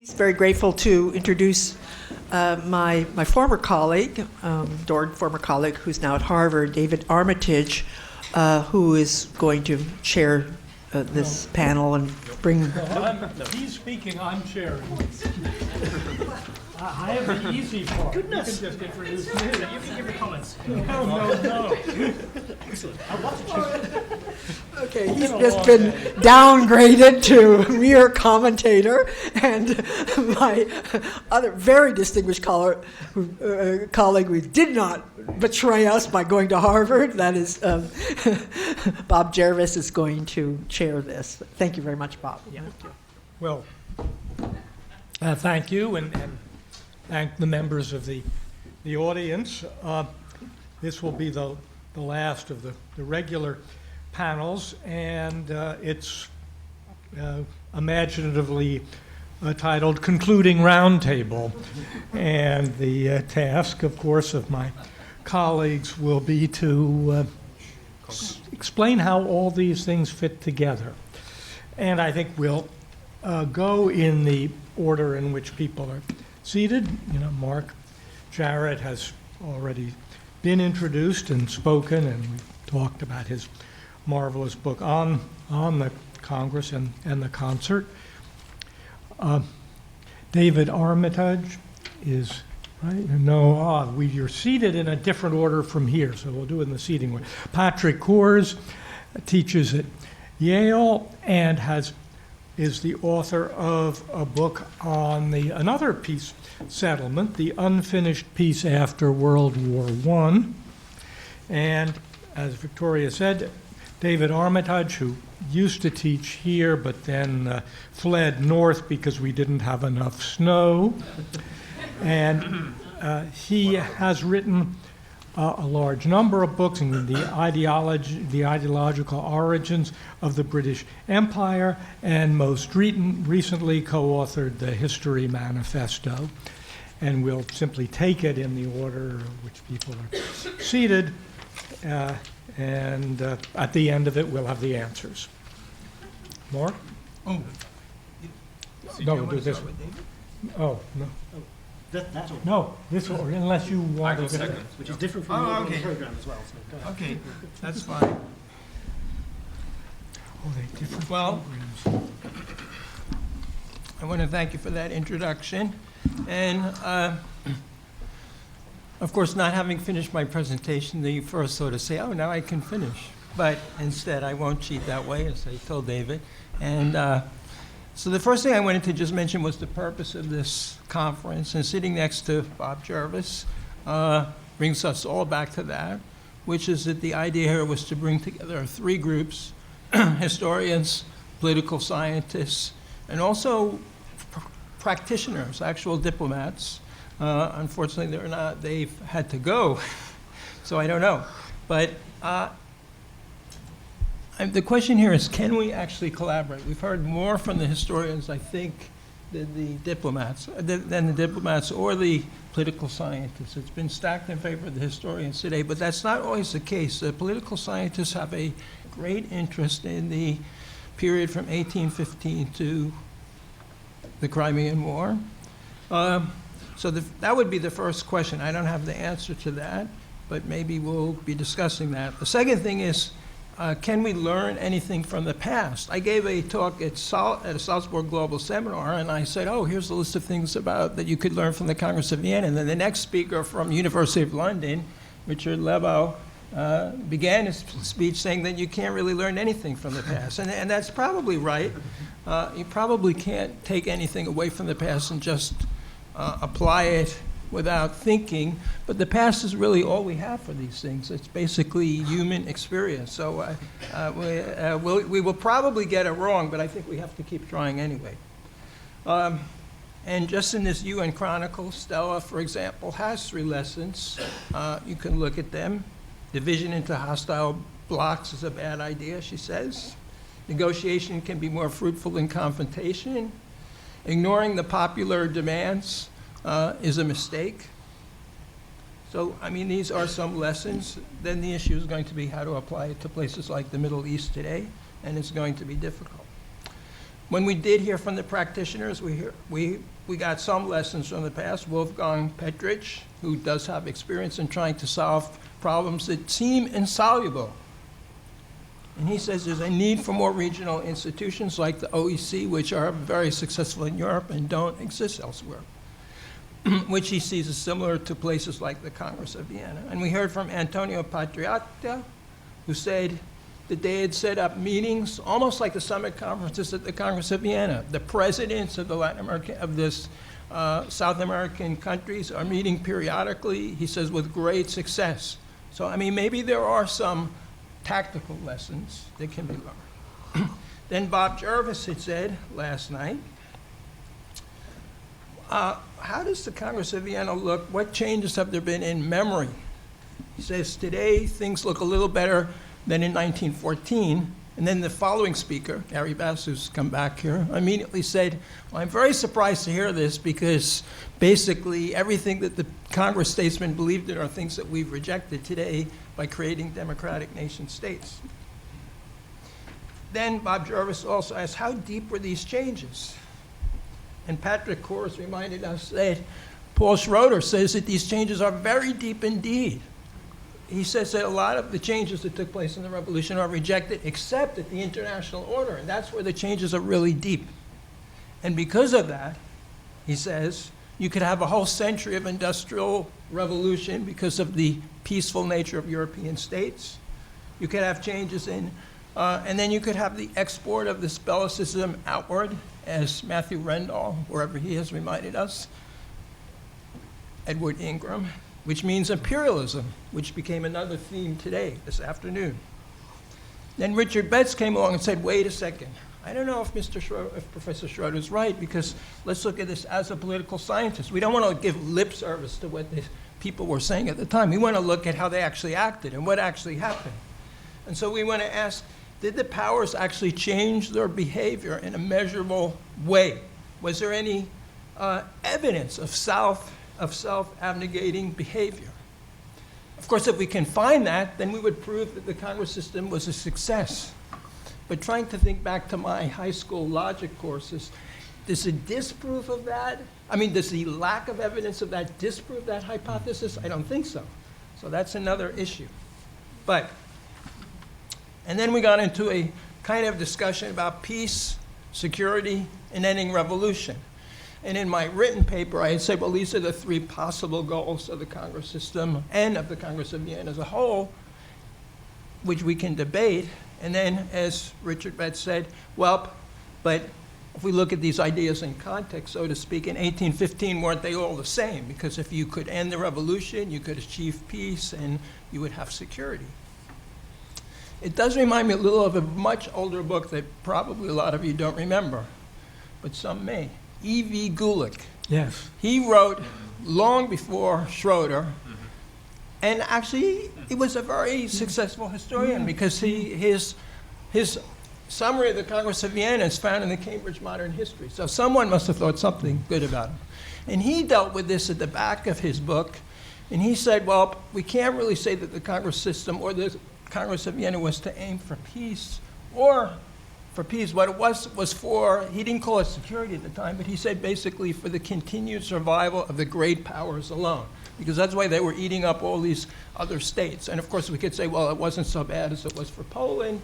Very grateful to introduce my former colleague, former colleague who's now at Harvard, David Armitage, who is going to chair this panel and bring. He's speaking, I'm chairing. I have the easy part. Goodness. You can just introduce me. You can give your comments. No. Excellent. Okay, he's just been downgraded to mere commentator, and my other very distinguished colleague who did not betray us by going to Harvard, that is Bob Jervis, is going to chair this. Thank you very much, Bob. Yeah. Well, thank you, and thank the members of the audience. This will be the last of the regular panels, and it's imaginatively titled Concluding Roundtable. And the task, of course, of my colleagues will be to explain how all these things fit together. And I think we'll go in the order in which people are seated. Mark Jarrett has already been introduced and spoken, and we've talked about his marvelous book on the Congress and the concert. David Armitage is, right? No, you're seated in a different order from here, so we'll do it in the seating order. Patrick Cohrs teaches at Yale and is the author of a book on another peace settlement, the unfinished peace after World War I. And as Victoria said, David Armitage, who used to teach here but then fled north because we didn't have enough snow. And he has written a large number of books, including the ideological origins of the British Empire, and most recently co-authored the History Manifesto. And we'll simply take it in the order in which people are seated, and at the end of it, we'll have the answers. More? Oh. No, we'll do this one. Oh, no. That's all. No, this one, unless you want to. Second. Which is different from the other program as well. So go ahead. Okay, that's fine. Oh, they're different Well, programs. I want to thank you for that introduction. And, of course, not having finished my presentation, the first sort of say, oh, now I can finish. But instead, I won't cheat that way, as I told David. And so the first thing I wanted to just mention was the purpose of this conference. And sitting next to Bob Jervis brings us all back to that, which is that the idea here was to bring together three groups, historians, political scientists, and also practitioners, actual diplomats. Unfortunately, they've had to go, so I don't know. But the question here is, can we actually collaborate? We've heard more from the historians, I think, than the diplomats or the political scientists. It's been stacked in favor of the historians today, but that's not always the case. The political scientists have a great interest in the period from 1815 to the Crimean War. So that would be the first question. I don't have the answer to that, but maybe we'll be discussing that. The second thing is, can we learn anything from the past? I gave a talk at a Salzburg Global Seminar, and I said, oh, here's a list of things that you could learn from the Congress of Vienna. And then the next speaker from University of London, Richard Lebow, began his speech saying that you can't really learn anything from the past. And that's probably right. You probably can't take anything away from the past and just apply it without thinking, but the past is really all we have for these things. It's basically human experience. So we will probably get it wrong, but I think we have to keep trying anyway. And just in this UN Chronicle, Stella, for example, has 3 lessons. You can look at them. Division into hostile blocks is a bad idea, she says. Negotiation can be more fruitful than confrontation. Ignoring the popular demands is a mistake. So, I mean, these are some lessons. Then the issue is going to be how to apply it to places like the Middle East today, and it's going to be difficult. When we did hear from the practitioners, we got some lessons from the past. Wolfgang Petrich, who does have experience in trying to solve problems that seem insoluble. And he says there's a need for more regional institutions like the OEC, which are very successful in Europe and don't exist elsewhere, which he sees as similar to places like the Congress of Vienna. And we heard from Antonio Patriota, who said that they had set up meetings, almost like the summit conferences at the Congress of Vienna. The presidents of the South American countries are meeting periodically, he says, with great success. So, I mean, maybe there are some tactical lessons that can be learned. Then Bob Jervis had said last night, how does the Congress of Vienna look? What changes have there been in memory? He says, today things look a little better than in 1914. And then the following speaker, Gary Bass, who's come back here, immediately said, well, I'm very surprised to hear this because basically everything that the Congress statesmen believed in are things that we've rejected today by creating democratic nation states. Then Bob Jervis also asked, how deep were these changes? And Patrick Cohrs reminded us that Paul Schroeder says that these changes are very deep indeed. He says that a lot of the changes that took place in the revolution are rejected except at the international order, and that's where the changes are really deep. And because of that, he says, you could have a whole century of industrial revolution because of the peaceful nature of European states. You could have changes in, and then you could have the export of this bellicism outward, as Matthew Rendall, wherever he has reminded us, Edward Ingram, which means imperialism, which became another theme today, this afternoon. Then Richard Betts came along and said, wait a second. I don't know if Professor Schroeder is right, because let's look at this as a political scientist. We don't want to give lip service to what the people were saying at the time. We want to look at how they actually acted and what actually happened. And so we want to ask, did the powers actually change their behavior in a measurable way? Was there any evidence of self-abnegating behavior? Of course, if we can find that, then we would prove that the Congress system was a success. But trying to think back to my high school logic courses, does it disprove of that? I mean, does the lack of evidence of that disprove that hypothesis? I don't think so. So that's another issue. And then we got into a kind of discussion about peace, security, and ending revolution. And in my written paper, I had said, well, these are the three possible goals of the Congress system and of the Congress of Vienna as a whole, which we can debate. And then, as Richard Betts said, well, but if we look at these ideas in context, so to speak, in 1815, weren't they all the same? Because if you could end the revolution, you could achieve peace, and you would have security. It does remind me a little of a much older book that probably a lot of you don't remember, but some may. E.V. Gulick. Yes. He wrote long before Schroeder, and actually he was a very successful historian because his summary of the Congress of Vienna is found in the Cambridge Modern History. So someone must have thought something good about him. And he dealt with this at the back of his book, and he said, well, we can't really say that the Congress system or the Congress of Vienna was to aim for peace or for peace. What it was for, he didn't call it security at the time, but he said basically for the continued survival of the great powers alone, because that's why they were eating up all these other states. And of course we could say, well, it wasn't so bad as it was for Poland,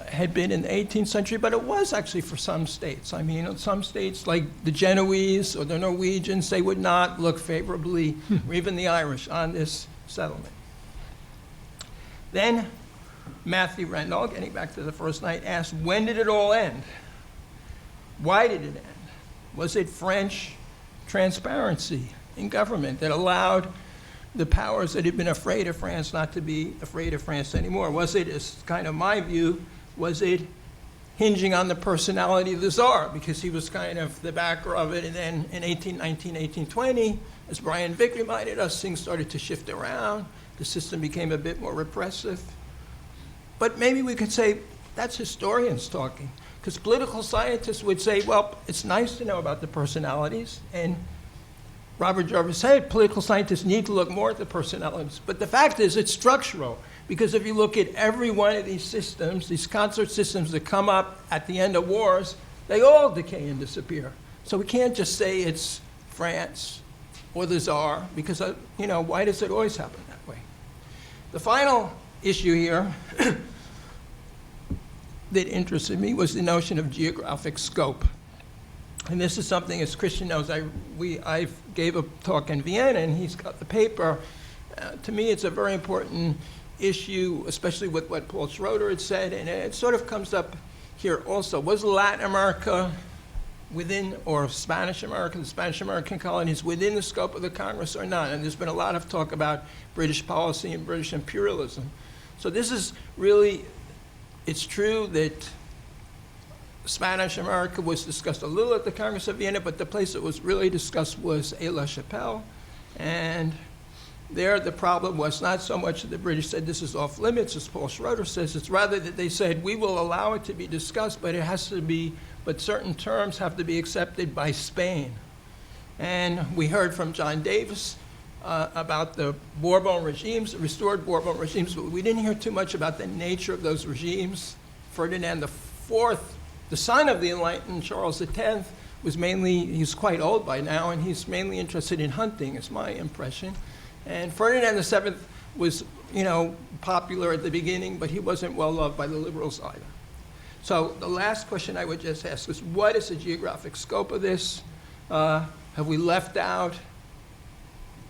had been in the 18th century, but it was actually for some states. I mean, some states like the Genoese or the Norwegians, they would not look favorably, or even the Irish, on this settlement. Then Matthew Rendall, getting back to the first night, asked, when did it all end? Why did it end? Was it French transparency in government that allowed the powers that had been afraid of France not to be afraid of France anymore? Was it, as kind of my view, was it hinging on the personality of the Tsar, because he was kind of the backer of it, and then in 1819, 1820, as Brian Vick reminded us, things started to shift around. The system became a bit more repressive. But maybe we could say that's historians talking, because political scientists would say, well, it's nice to know about the personalities, and Robert Jarvis said political scientists need to look more at the personalities, but the fact is it's structural. Because if you look at every one of these systems, these consort systems that come up at the end of wars, they all decay and disappear. So we can't just say it's France or the Tsar, because, why does it always happen that way? The final issue here that interested me was the notion of geographic scope. And this is something, as Christian knows, I gave a talk in Vienna, and he's got the paper. To me, it's a very important issue, especially with what Paul Schroeder had said, and it sort of comes up here also. Was Latin America within, or Spanish America, the Spanish American colonies, within the scope of the Congress or not? And there's been a lot of talk about British policy and British imperialism. So this is really, it's true that Spanish America was discussed a little at the Congress of Vienna, but the place that was really discussed was Aix-la-Chapelle. And there the problem was not so much that the British said this is off limits, as Paul Schroeder says, it's rather that they said we will allow it to be discussed, but it has to be, but certain terms have to be accepted by Spain. And we heard from John Davis about the Bourbon regimes, the restored Bourbon regimes, but we didn't hear too much about the nature of those regimes. Ferdinand IV, the son of the enlightened Charles X, was mainly, he's quite old by now, and he's mainly interested in hunting, is my impression. And Ferdinand VII was, popular at the beginning, but he wasn't well loved by the liberals either. So the last question I would just ask is, what is the geographic scope of this? Have we left out?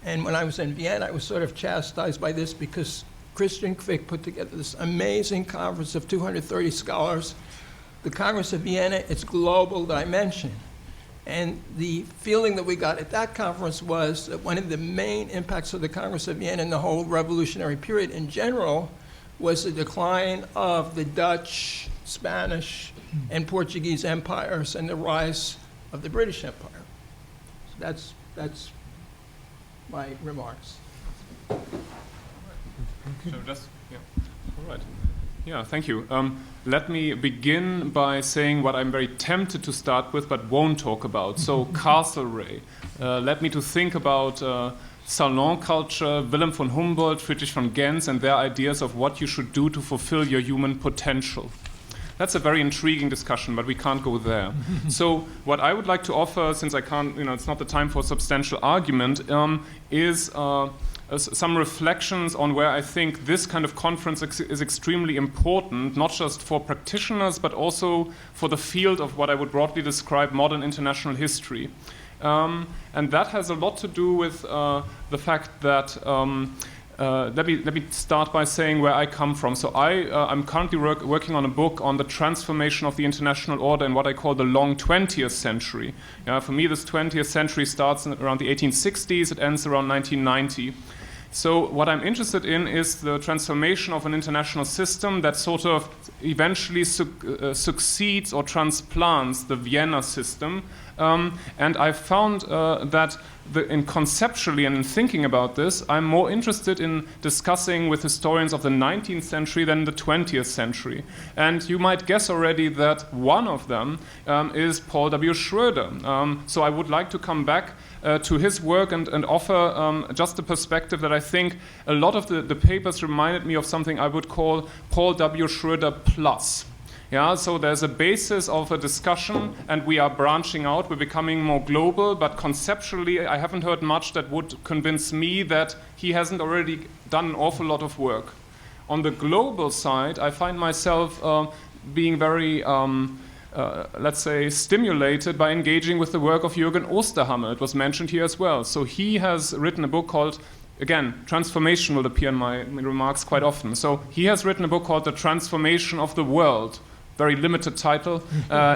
And when I was in Vienna, I was sort of chastised by this because Christian Quick put together this amazing conference of 230 scholars. The Congress of Vienna, its global dimension. And the feeling that we got at that conference was that one of the main impacts of the Congress of Vienna and the whole revolutionary period in general was the decline of the Dutch, Spanish, and Portuguese empires and the rise of the British Empire. So that's my remarks. So just, yeah, all right. Yeah, thank you. Let me begin by saying what I'm very tempted to start with but won't talk about. So Castlereagh led me to think about salon culture, Wilhelm von Humboldt, Friedrich von Gens, and their ideas of what you should do to fulfill your human potential. That's a very intriguing discussion, but we can't go there. So what I would like to offer, since I can't, it's not the time for substantial argument, is some reflections on where I think this kind of conference is extremely important, not just for practitioners, but also for the field of what I would broadly describe modern international history. And that has a lot to do with the fact that let me start by saying where I come from. So I'm currently working on a book on the transformation of the international order in what I call the long 20th century. For me, this 20th century starts around the 1860s, it ends around 1990. So what I'm interested in is the transformation of an international system that sort of eventually succeeds or transplants the Vienna system. And I found that in conceptually and in thinking about this, I'm more interested in discussing with historians of the 19th century than the 20th century. And you might guess already that one of them is Paul W. Schroeder. So I would like to come back to his work and offer just a perspective that I think a lot of the papers reminded me of something I would call Paul W. Schroeder plus. Yeah, so there's a basis of a discussion, and we are branching out, we're becoming more global, but conceptually I haven't heard much that would convince me that he hasn't already done an awful lot of work. On the global side, I find myself being very let's say, stimulated by engaging with the work of Jürgen Osterhammer. It was mentioned here as well. So he has written a book called, again, transformation will appear in my remarks quite often. So he has written a book called The Transformation of the World, very limited title,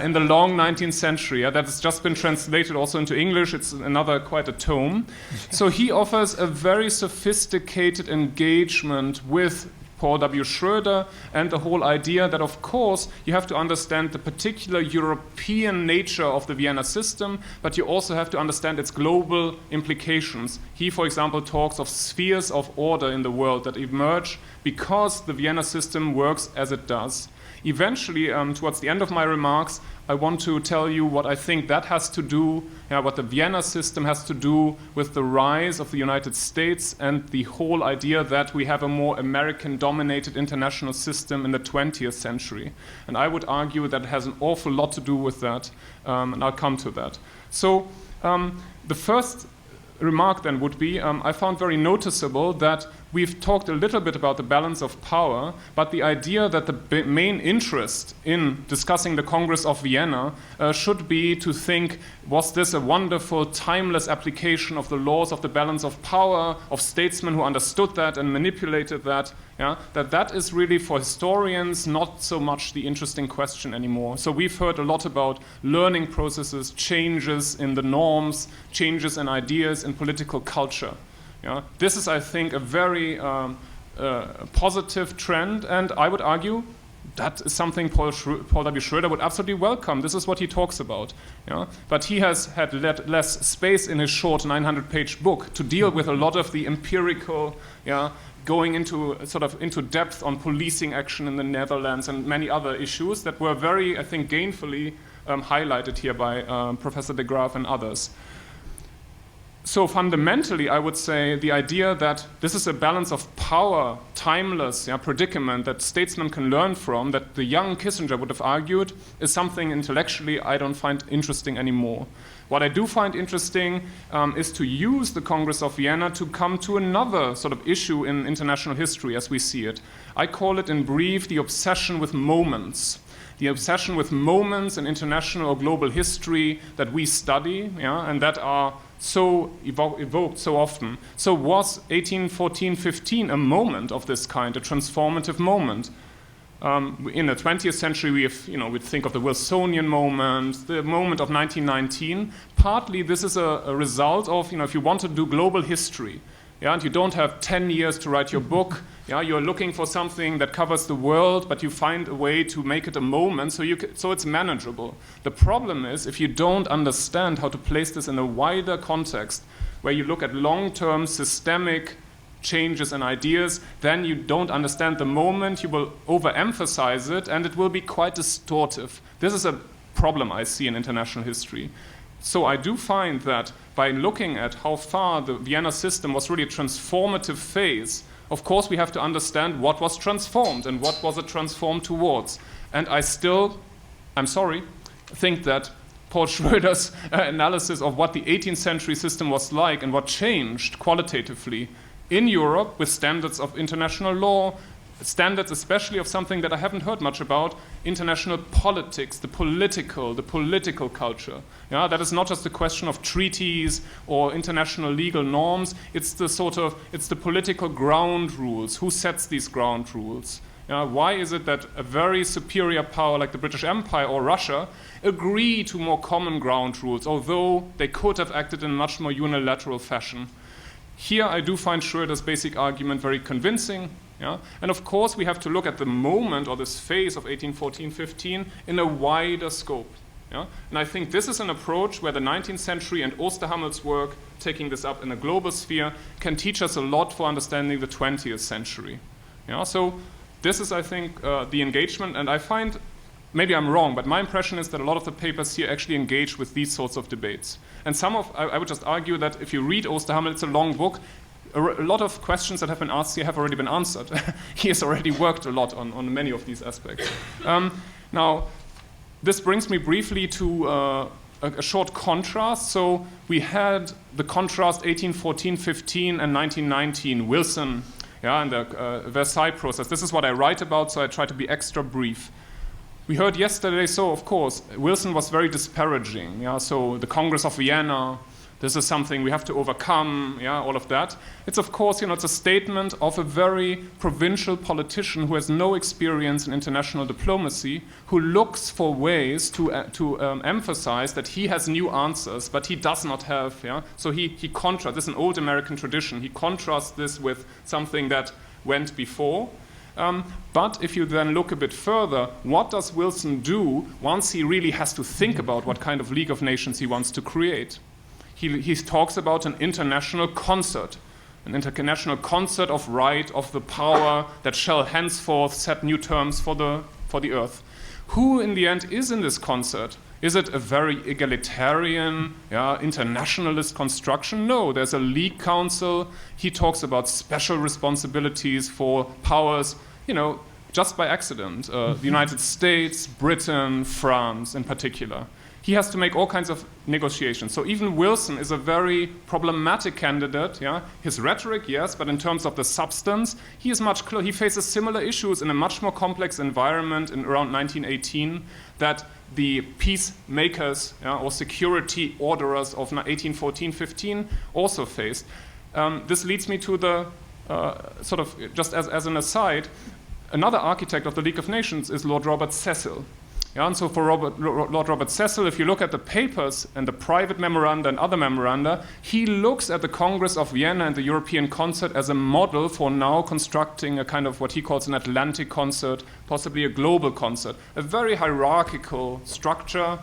in the long 19th century. That has just been translated also into English. It's another quite a tome. So he offers a very sophisticated engagement with Paul W. Schroeder and the whole idea that, of course, you have to understand the particular European nature of the Vienna system, but you also have to understand its global implications. He, for example, talks of spheres of order in the world that emerge because the Vienna system works as it does. eventually, towards the end of my remarks, I want to tell you what I think that has to do, what the Vienna system has to do with the rise of the United States and the whole idea that we have a more American-dominated international system in the 20th century. And I would argue that it has an awful lot to do with that, and I'll come to that. So the first remark then would be, I found very noticeable that we've talked a little bit about the balance of power, but the idea that the main interest in discussing the Congress of Vienna should be to think, was this a wonderful, timeless application of the laws of the balance of power, of statesmen who understood that and manipulated that? That is really for historians not so much the interesting question anymore. So we've heard a lot about learning processes, changes in the norms, changes in ideas in political culture. This is, I think, a very positive trend, and I would argue that is something Paul W. Schroeder would absolutely welcome. This is what he talks about. But he has had less space in his short 900-page book to deal with a lot of the empirical, going into depth on policing action in the Netherlands and many other issues that were very, I think, gainfully highlighted here by Professor de Graaf and others. So fundamentally, I would say the idea that this is a balance of power, timeless predicament that statesmen can learn from, that the young Kissinger would have argued, is something intellectually I don't find interesting anymore. What I do find interesting is to use the Congress of Vienna to come to another sort of issue in international history as we see it. I call it in brief the obsession with moments. The obsession with moments in international or global history that we study, and that are so evoked so often. So was 1814-15 a moment of this kind, a transformative moment? In the 20th century, we think of the Wilsonian moment, the moment of 1919. Partly this is a result of, if you want to do global history, and you don't have 10 years to write your book, you're looking for something that covers the world, but you find a way to make it a moment so it's manageable. The problem is if you don't understand how to place this in a wider context, where you look at long-term systemic changes and ideas, then you don't understand the moment, you will overemphasize it, and it will be quite distortive. This is a problem I see in international history. So I do find that by looking at how far the Vienna system was really a transformative phase, of course we have to understand what was transformed and what was it transformed towards. And I still, think that Paul Schroeder's analysis of what the 18th century system was like and what changed qualitatively in Europe with standards of international law, standards especially of something that I haven't heard much about, international politics, the political culture. That is not just a question of treaties or international legal norms, it's the political ground rules. Who sets these ground rules? Why is it that a very superior power like the British Empire or Russia agree to more common ground rules, although they could have acted in a much more unilateral fashion? Here I do find Schroeder's basic argument very convincing. And of course we have to look at the moment or this phase of 1814-15 in a wider scope. And I think this is an approach where the 19th century and Oosterhammel's work, taking this up in a global sphere, can teach us a lot for understanding the 20th century. So this is, I think, the engagement, and I find, maybe I'm wrong, but my impression is that a lot of the papers here actually engage with these sorts of debates. And I would just argue that if you read Oosterhammel, it's a long book, a lot of questions that have been asked here have already been answered. He has already worked a lot on many of these aspects. Now, this brings me briefly to a short contrast. So we had the contrast 1814-15 and 1919, Wilson, and the Versailles process. This is what I write about, so I try to be extra brief. We heard yesterday, so of course, Wilson was very disparaging. So the Congress of Vienna, this is something we have to overcome, all of that. It's of course, it's a statement of a very provincial politician who has no experience in international diplomacy, who looks for ways to emphasize that he has new answers, but he does not have, So he contrasts, this is an old American tradition, he contrasts this with something that went before. But if you then look a bit further, what does Wilson do once he really has to think about what kind of League of Nations he wants to create? He talks about an international concert of right, of the power that shall henceforth set new terms for for the Earth. Who in the end is in this concert? Is it a very egalitarian, internationalist construction? No, there's a League Council. He talks about special responsibilities for powers, just by accident. The United States, Britain, France in particular. He has to make all kinds of negotiations. So even Wilson is a very problematic candidate. His rhetoric, yes, but in terms of the substance, he is much closer. He faces similar issues in a much more complex environment in around 1918 that the peacemakers or security orderers of 1814-15 also faced. This leads me to the sort of, just as an aside, another architect of the League of Nations is Lord Robert Cecil. And so for Lord Robert Cecil, if you look at the papers and the private memoranda and other memoranda, he looks at the Congress of Vienna and the European concert as a model for now constructing a kind of what he calls an Atlantic concert, possibly a global concert, a very hierarchical structure,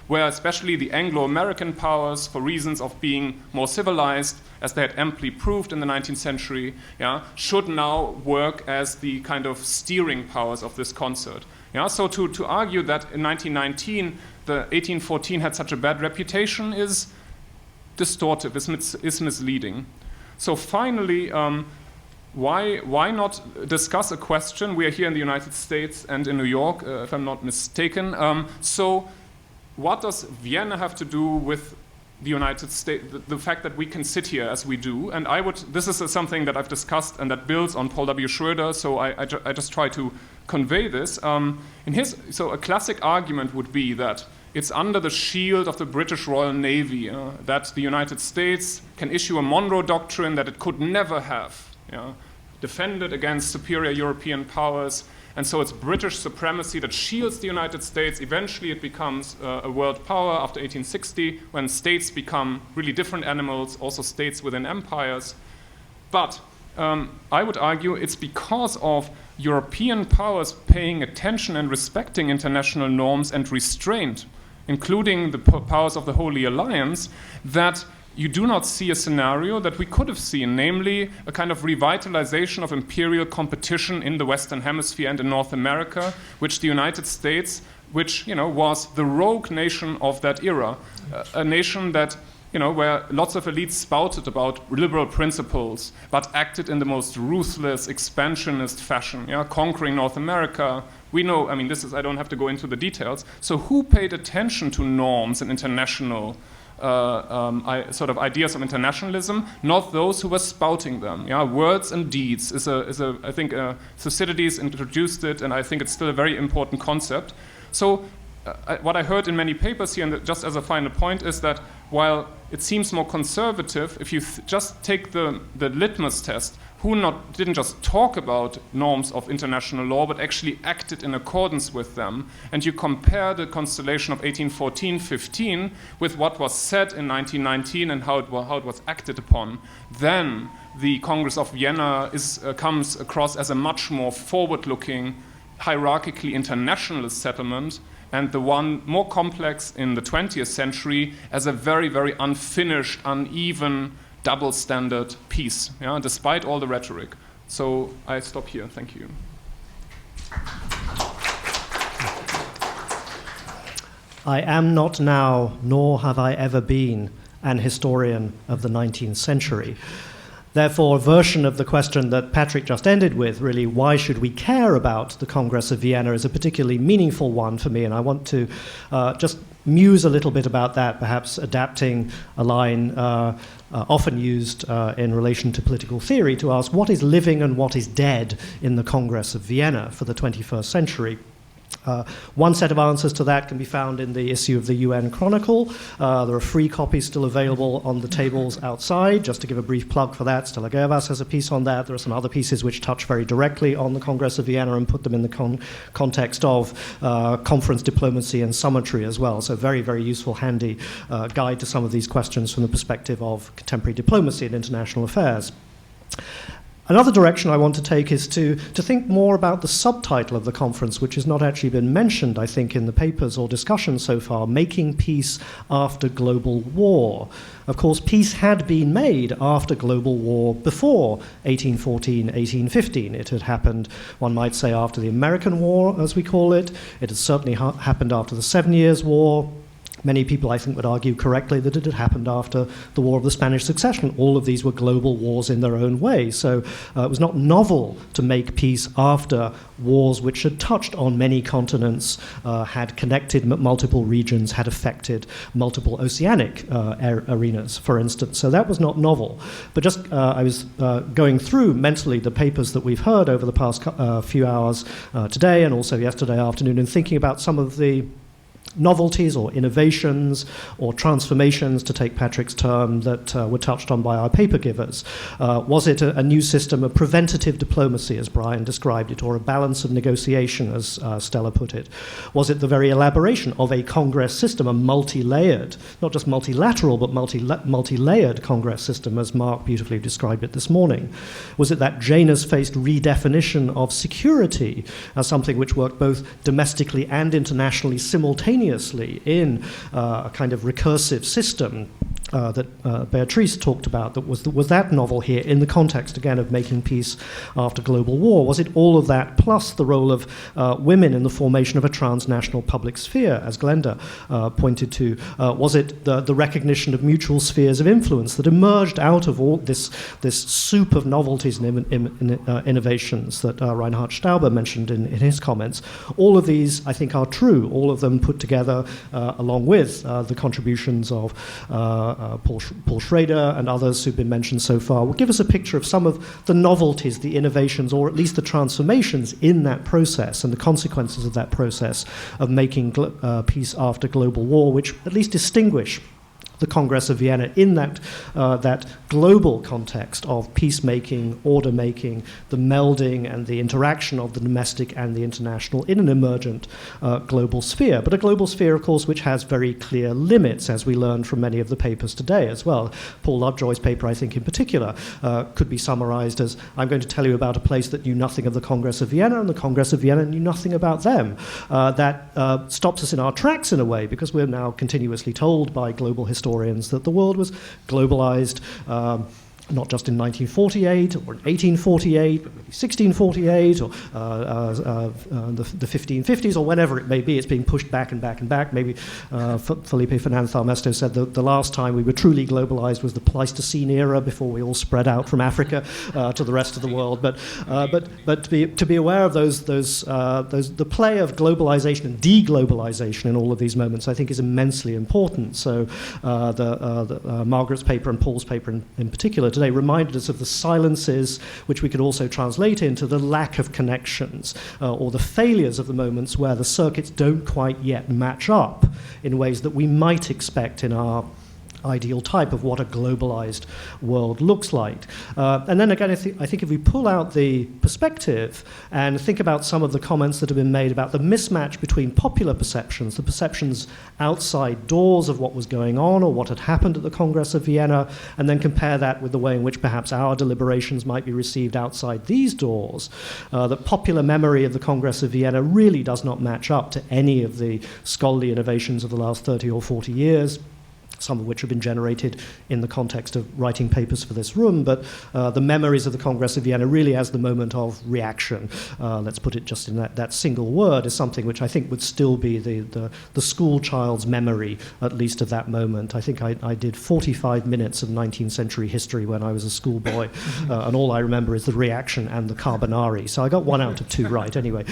where especially the Anglo-American powers, for reasons of being more civilized, as they had amply proved in the 19th century, should now work as the kind of steering powers of this concert. So to argue that in 1919 the 1814 had such a bad reputation is distortive, is misleading. So finally, why not discuss a question? We are here in the United States and in New York, if I'm not mistaken. So what does Vienna have to do with the United States, the fact that we can sit here as we do? And this is something that I've discussed and that builds on Paul W. Schroeder, so I just try to convey this. So a classic argument would be that it's under the shield of the British Royal Navy that the United States can issue a Monroe Doctrine that it could never have defended against superior European powers. And so it's British supremacy that shields the United States. Eventually it becomes a world power after 1860, when states become really different animals, also states within empires. But I would argue it's because of European powers paying attention and respecting international norms and restraint, including the powers of the Holy Alliance, that you do not see a scenario that we could have seen, namely a kind of revitalization of imperial competition in the Western Hemisphere and in North America, which the United States, which was the rogue nation of that era, a nation that where lots of elites spouted about liberal principles, but acted in the most ruthless, expansionist fashion, conquering North America. We know, I don't have to go into the details. So who paid attention to norms and international sort of ideas of internationalism? Not those who were spouting them. Words and deeds is I think Thucydides introduced it, and I think it's still a very important concept. So what I heard in many papers here, and just as a final point, is that while it seems more conservative, if you just take the litmus test, who didn't just talk about norms of international law, but actually acted in accordance with them, and you compare the constellation of 1814-15 with what was said in 1919 and how it was acted upon, then the Congress of Vienna comes across as a much more forward-looking, hierarchically internationalist settlement, and the one more complex in the 20th century as a very, very unfinished, uneven, double standard piece, despite all the rhetoric. So I stop here. Thank you. I am not now, nor have I ever been, an historian of the 19th century. Therefore, a version of the question that Patrick just ended with, really, why should we care about the Congress of Vienna, is a particularly meaningful one for me, and I want to just muse a little bit about that, perhaps adapting a line often used in relation to political theory to ask what is living and what is dead in the Congress of Vienna for the 21st century. One set of answers to that can be found in the issue of the UN Chronicle. There are free copies still available on the tables outside. Just to give a brief plug for that, Stella Gervas has a piece on that. There are some other pieces which touch very directly on the Congress of Vienna and put them in the context of conference diplomacy and summitry as well. So very, very useful, handy guide to some of these questions from the perspective of contemporary diplomacy and international affairs. Another direction I want to take is to think more about the subtitle of the conference, which has not actually been mentioned, I think, in the papers or discussions so far, Making Peace After Global War. Of course, peace had been made after global war before 1814, 1815. It had happened, one might say, after the American War, as we call it. It had certainly happened after the 7 Years' War. Many people, I think, would argue correctly that it had happened after the War of the Spanish Succession. All of these were global wars in their own way. So it was not novel to make peace after wars which had touched on many continents, had connected multiple regions, had affected multiple oceanic arenas, for instance. So that was not novel. But just I was going through mentally the papers that we've heard over the past few hours today and also yesterday afternoon, and thinking about some of the novelties or innovations or transformations, to take Patrick's term, that were touched on by our paper givers. Was it a new system of preventative diplomacy, as Brian described it, or a balance of negotiation, as Stella put it? Was it the very elaboration of a Congress system, a multi-layered, not just multilateral, but multi-layered Congress system, as Mark beautifully described it this morning? Was it that Janus-faced redefinition of security as something which worked both domestically and internationally simultaneously in a kind of recursive system that Beatrice talked about? That was that novel here in the context, again, of making peace after global war? Was it all of that plus the role of women in the formation of a transnational public sphere, as Glenda pointed to? Was it the recognition of mutual spheres of influence that emerged out of all this soup of novelties and innovations that Reinhard Stauber mentioned in his comments? All of these, I think, are true. All of them put together, along with the contributions of Paul Schrader and others who've been mentioned so far, will give us a picture of some of the novelties, the innovations, or at least the transformations in that process and the consequences of that process of making peace after global war, which at least distinguish the Congress of Vienna in that global context of peacemaking, order-making, the melding and the interaction of the domestic and the international in an emergent global sphere. But a global sphere, of course, which has very clear limits, as we learned from many of the papers today as well. Paul Lovejoy's paper, I think, in particular, could be summarized as, I'm going to tell you about a place that knew nothing of the Congress of Vienna, and the Congress of Vienna knew nothing about them. That stops us in our tracks, in a way, because we're now continuously told by global historians that the world was globalized, not just in 1948 or in 1848, but maybe 1648 or the 1550s or whenever it may be. It's being pushed back and back and back. Maybe Felipe Fernandez-Almesto said that the last time we were truly globalized was the Pleistocene era, before we all spread out from Africa to the rest of the world. But to be aware of the play of globalization and deglobalization in all of these moments, I think, is immensely important. So Margaret's paper and Paul's paper in particular today reminded us of the silences, which we could also translate into the lack of connections, or the failures of the moments where the circuits don't quite yet match up in ways that we might expect in our ideal type of what a globalized world looks like. And then again, I think if we pull out the perspective and think about some of the comments that have been made about the mismatch between popular perceptions, the perceptions outside doors of what was going on or what had happened at the Congress of Vienna, and then compare that with the way in which perhaps our deliberations might be received outside these doors, the popular memory of the Congress of Vienna really does not match up to any of the scholarly innovations of the last 30 or 40 years, some of which have been generated in the context of writing papers for this room, but the memories of the Congress of Vienna really as the moment of reaction, let's put it just in that single word, is something which I think would still be the school child's memory, at least of that moment. I think I did 45 minutes of 19th century history when I was a schoolboy, and all I remember is the reaction and the carbonari, so I got 1 out of 2 right anyway.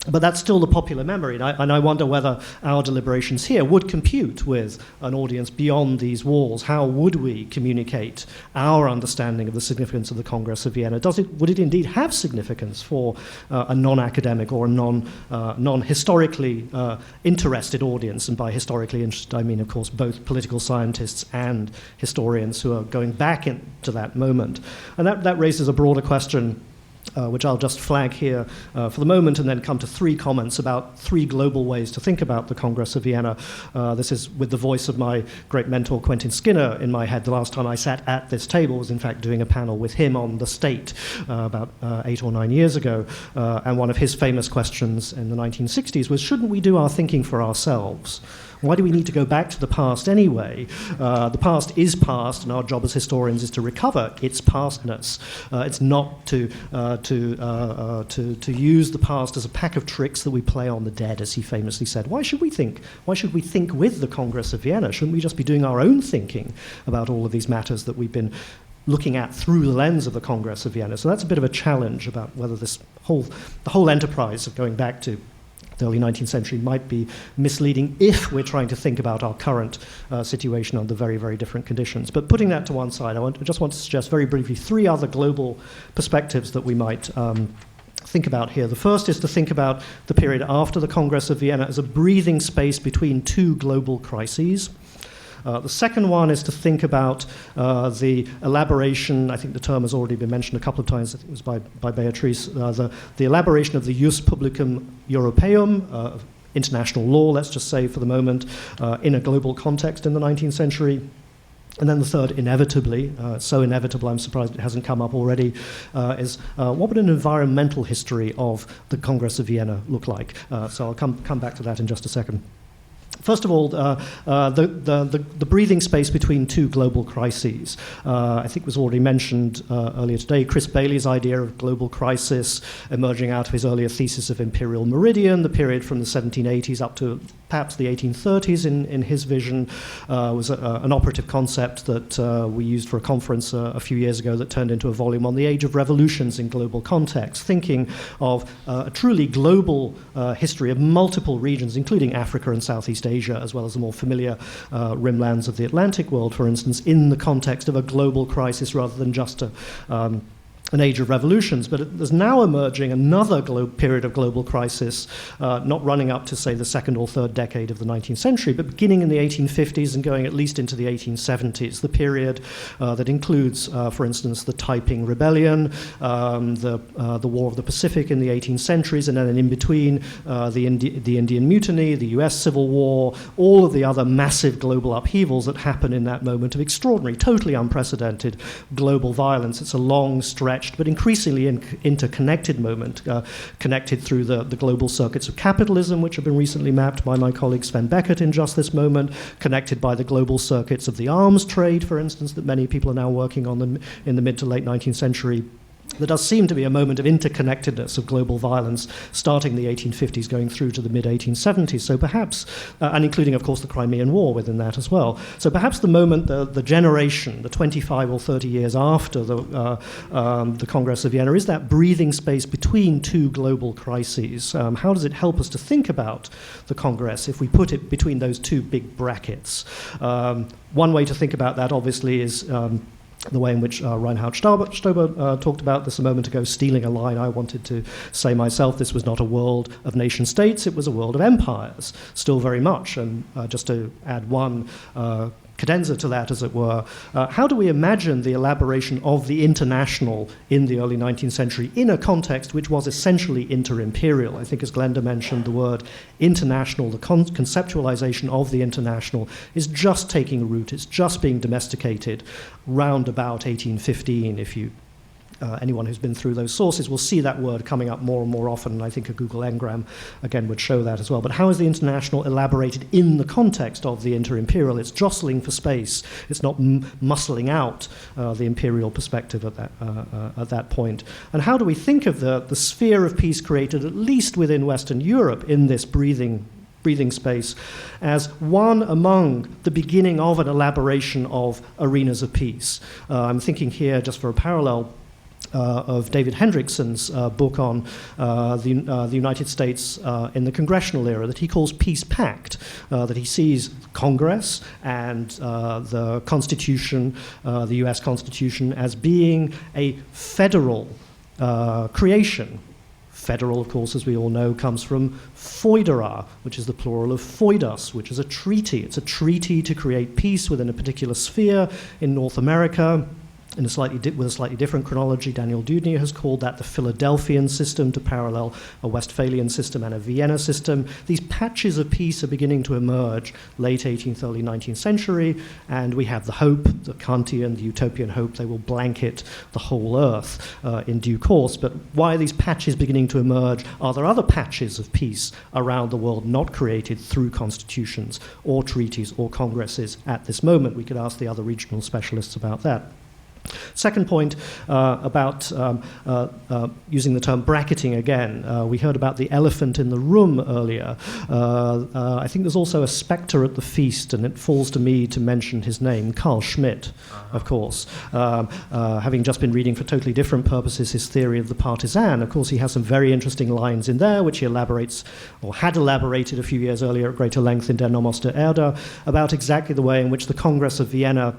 But that's still the popular memory, and I wonder whether our deliberations here would compute with an audience beyond these walls. How would we communicate our understanding of the significance of the Congress of Vienna? Would it indeed have significance for a non-academic or a non-historically interested audience? And by historically interested, I mean, of course, both political scientists and historians who are going back into that moment. And that raises a broader question which I'll just flag here for the moment, and then come to 3 comments about 3 global ways to think about the Congress of Vienna. This is with the voice of my great mentor, Quentin Skinner, in my head. The last time I sat at this table was, in fact, doing a panel with him on the state about 8 or 9 years ago. And one of his famous questions in the 1960s was, shouldn't we do our thinking for ourselves? Why do we need to go back to the past anyway? The past is past, and our job as historians is to recover its pastness. It's not to use the past as a pack of tricks that we play on the dead, as he famously said. Why should we think? Why should we think with the Congress of Vienna? Shouldn't we just be doing our own thinking about all of these matters that we've been looking at through the lens of the Congress of Vienna? So that's a bit of a challenge about whether the whole enterprise of going back to the early 19th century might be misleading if we're trying to think about our current situation under very, very different conditions. But putting that to one side, I just want to suggest very briefly 3 other global perspectives that we might think about here. The first is to think about the period after the Congress of Vienna as a breathing space between 2 global crises. The second one is to think about the elaboration, I think the term has already been mentioned a couple of times, I think it was by Beatrice, the elaboration of the Jus Publicum Europaeum, international law, let's just say for the moment, in a global context in the 19th century. And then the third, inevitably, so inevitable I'm surprised it hasn't come up already, is what would an environmental history of the Congress of Vienna look like? So I'll come back to that in just a second. First of all, the breathing space between 2 global crises. I think was already mentioned earlier today. Chris Bailey's idea of global crisis emerging out of his earlier thesis of imperial meridian, the period from the 1780s up to perhaps the 1830s in his vision, was an operative concept that we used for a conference a few years ago that turned into a volume on the age of revolutions in global context, thinking of a truly global history of multiple regions, including Africa and Southeast Asia, as well as the more familiar rimlands of the Atlantic world, for instance, in the context of a global crisis rather than just an age of revolutions. But there's now emerging another period of global crisis, not running up to, say, the 2nd or 3rd decade of the 19th century, but beginning in the 1850s and going at least into the 1870s, the period that includes, for instance, the Taiping Rebellion, the War of the Pacific in the 18th centuries, and then in between, the Indian Mutiny, the US Civil War, all of the other massive global upheavals that happen in that moment of extraordinary, totally unprecedented global violence. It's a long stretch but increasingly interconnected moment, connected through the global circuits of capitalism, which have been recently mapped by my colleague Sven Beckert in just this moment, connected by the global circuits of the arms trade, for instance, that many people are now working on in the mid to late 19th century. There does seem to be a moment of interconnectedness of global violence starting in the 1850s going through to the mid-1870s. So perhaps, and including, of course, the Crimean War within that as well. So perhaps the moment, the generation, the 25 or 30 years after the Congress of Vienna, is that breathing space between 2 global crises. How does it help us to think about the Congress if we put it between those 2 big brackets? One way to think about that, obviously, is the way in which Reinhard Stober talked about this a moment ago, stealing a line I wanted to say myself. This was not a world of nation states, it was a world of empires, still very much. And just to add one cadenza to that, as it were, how do we imagine the elaboration of the international in the early 19th century in a context which was essentially inter-imperial? I think, as Glenda mentioned, the word international, the conceptualization of the international is just taking root, it's just being domesticated round about 1815. If you anyone who's been through those sources will see that word coming up more and more often, and I think a Google Ngram, again, would show that as well. But how is the international elaborated in the context of the inter-imperial? It's jostling for space. It's not muscling out the imperial perspective at that point. And how do we think of the sphere of peace created, at least within Western Europe, in this breathing space, as one among the beginning of an elaboration of arenas of peace? I'm thinking here, just for a parallel, of David Hendrickson's book on the United States in the congressional era that he calls Peace Pact, that he sees Congress and the Constitution, the US Constitution, as being a federal creation. Federal, of course, as we all know, comes from foedera, which is the plural of foedas, which is a treaty. It's a treaty to create peace within a particular sphere in North America. with a slightly different chronology. Daniel Dudnier has called that the Philadelphian system to parallel a Westphalian system and a Vienna system. These patches of peace are beginning to emerge late 18th, early 19th century, and we have the hope, the Kantian, the utopian hope, they will blanket the whole earth in due course. But why are these patches beginning to emerge? Are there other patches of peace around the world not created through constitutions or treaties or congresses at this moment? We could ask the other regional specialists about that. Second point about using the term bracketing again. We heard about the elephant in the room earlier. I think there's also a spectre at the feast, and it falls to me to mention his name, Carl Schmitt, of course. Having just been reading for totally different purposes his theory of the partisan, of course he has some very interesting lines in there, which he elaborates, or had elaborated a few years earlier at greater length in Der Nomos der Erde, about exactly the way in which the Congress of Vienna,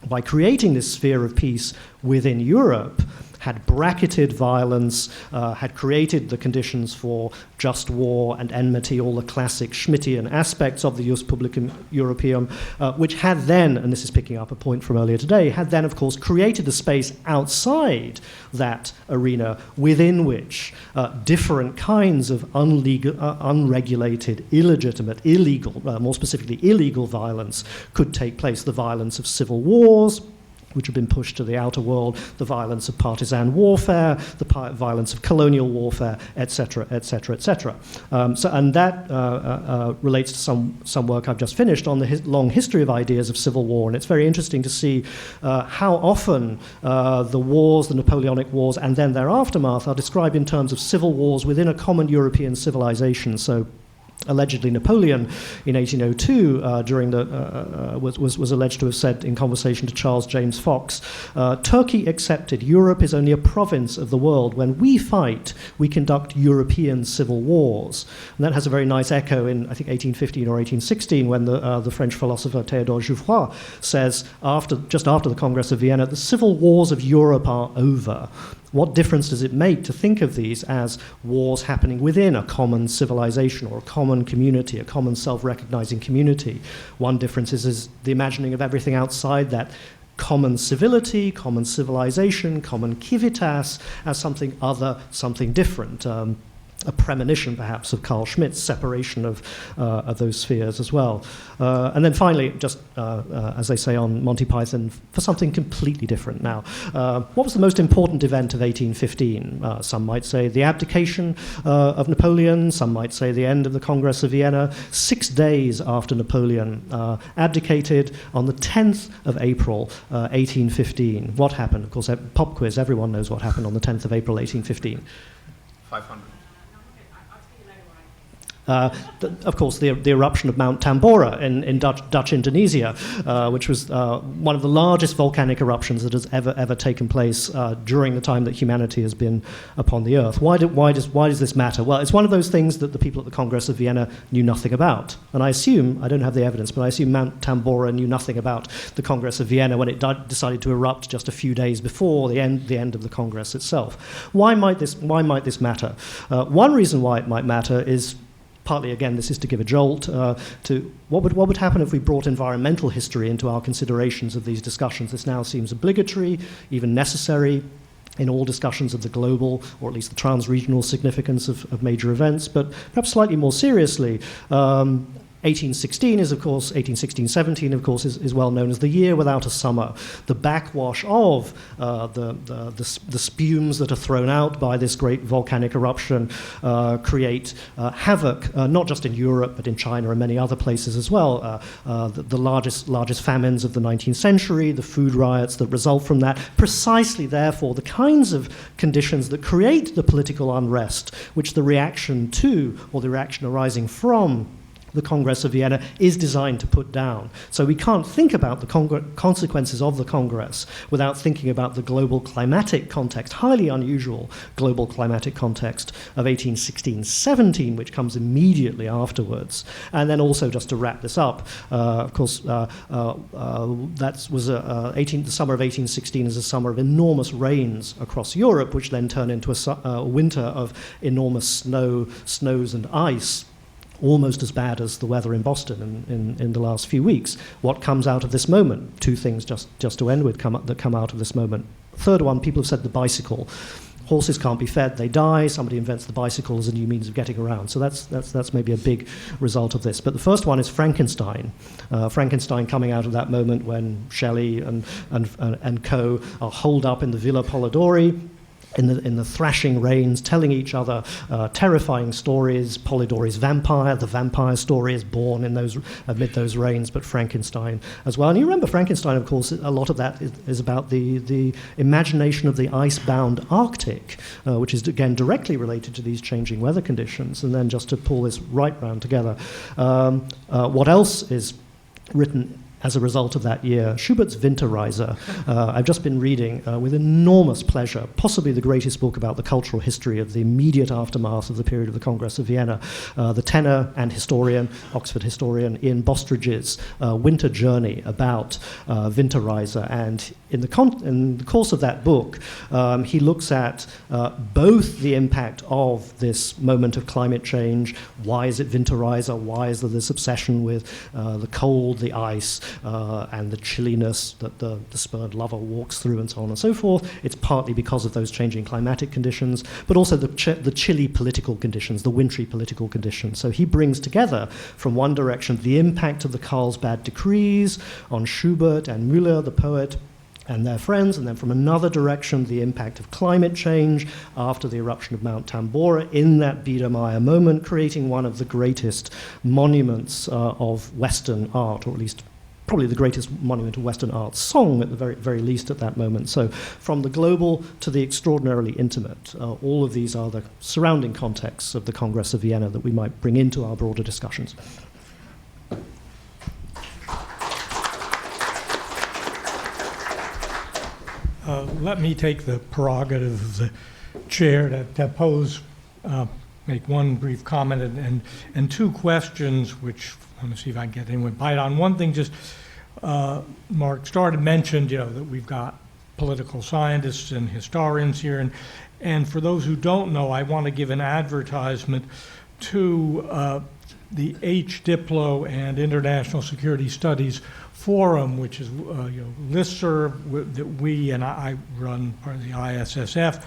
by creating this sphere of peace within Europe, had bracketed violence, had created the conditions for just war and enmity, all the classic Schmittian aspects of the Jus Publicum Europaeum, which had then, and this is picking up a point from earlier today, had then, of course, created the space outside that arena within which different kinds of unregulated, illegitimate, illegal, more specifically illegal violence could take place. The violence of civil wars, which have been pushed to the outer world, the violence of partisan warfare, the violence of colonial warfare, etc., etc., etc. And that relates to some work I've just finished on the long history of ideas of civil war, and it's very interesting to see how often the wars, the Napoleonic Wars, and then their aftermath are described in terms of civil wars within a common European civilization. So, allegedly Napoleon in 1802 was alleged to have said in conversation to Charles James Fox, Turkey accepted, Europe is only a province of the world. When we fight, we conduct European civil wars. And that has a very nice echo in, I think, 1815 or 1816, when the French philosopher Théodore Jouffroy says, just after the Congress of Vienna, the civil wars of Europe are over. What difference does it make to think of these as wars happening within a common civilization or a common community, a common self-recognizing community? One difference is the imagining of everything outside that common civility, common civilization, common civitas as something other, something different. A premonition, perhaps, of Carl Schmitt's separation of those spheres as well. And then finally, just as they say on Monty Python, for something completely different now. What was the most important event of 1815? Some might say the abdication of Napoleon, some might say the end of the Congress of Vienna. 6 days after Napoleon abdicated, on the 10th of April, 1815. What happened? Of course, pop quiz, everyone knows what happened on the 10th of April, 1815. 500. Of course, the eruption of Mount Tambora in Dutch Indonesia, which was one of the largest volcanic eruptions that has ever taken place during the time that humanity has been upon the Earth. Why does this matter? Well, it's one of those things that the people at the Congress of Vienna knew nothing about. And I don't have the evidence, but I assume Mount Tambora knew nothing about the Congress of Vienna when it decided to erupt just a few days before the end of the Congress itself. Why might this matter? One reason why it might matter is, partly, again, this is to give a jolt to what would happen if we brought environmental history into our considerations of these discussions. This now seems obligatory, even necessary, in all discussions of the global, or at least the trans-regional significance of major events. But perhaps slightly more seriously, 1816-17, of course, is well known as the year without a summer. The backwash of the spumes that are thrown out by this great volcanic eruption create havoc, not just in Europe, but in China and many other places as well. The largest famines of the 19th century, the food riots that result from that, precisely, therefore, the kinds of conditions that create the political unrest, which the reaction to, or the reaction arising from, the Congress of Vienna is designed to put down. So we can't think about the consequences of the Congress without thinking about the global climatic context, highly unusual global climatic context of 1816-17, which comes immediately afterwards. And then also, just to wrap this up, of course, the summer of 1816 is a summer of enormous rains across Europe, which then turn into a winter of enormous snows and ice. almost as bad as the weather in Boston in the last few weeks. What comes out of this moment? Two things just to end with that come out of this moment. Third one, people have said the bicycle. Horses can't be fed, they die. Somebody invents the bicycle as a new means of getting around. So that's maybe a big result of this. But the first one is Frankenstein. Frankenstein coming out of that moment when Shelley and co. are holed up in the Villa Polidori, in the thrashing rains, telling each other terrifying stories. Polidori's vampire, the vampire story is born amid those rains, but Frankenstein as well. And you remember Frankenstein, of course, a lot of that is about the imagination of the ice-bound Arctic, which is, again, directly related to these changing weather conditions. And then just to pull this right round together, what else is written as a result of that year? Schubert's Winterreise. I've just been reading with enormous pleasure, possibly the greatest book about the cultural history of the immediate aftermath of the period of the Congress of Vienna. The tenor and historian, Oxford historian, Ian Bostridge's winter journey about Winterreise. And in the course of that book, he looks at both the impact of this moment of climate change. Why is it Winterreise? Why is there this obsession with the cold, the ice, and the chilliness that the spurned lover walks through, and so on and so forth? It's partly because of those changing climatic conditions, but also the chilly political conditions, the wintry political conditions. So he brings together, from one direction, the impact of the Carlsbad decrees on Schubert and Müller, the poet, and their friends, and then from another direction, the impact of climate change after the eruption of Mount Tambora in that Biedermeier moment, creating one of the greatest monuments of Western art, or at least probably the greatest monument of Western art song, at the very, very least at that moment. So from the global to the extraordinarily intimate, all of these are the surrounding contexts of the Congress of Vienna that we might bring into our broader discussions. Let me take the prerogative of the chair to make one brief comment and two questions, which I want to see if I can get anyone bite on. One thing, just Mark mentioned, that we've got political scientists and historians here, and for those who don't know, I want to give an advertisement to the H. Diplo and International Security Studies Forum, which is listserv that we and I run, part of the ISSF,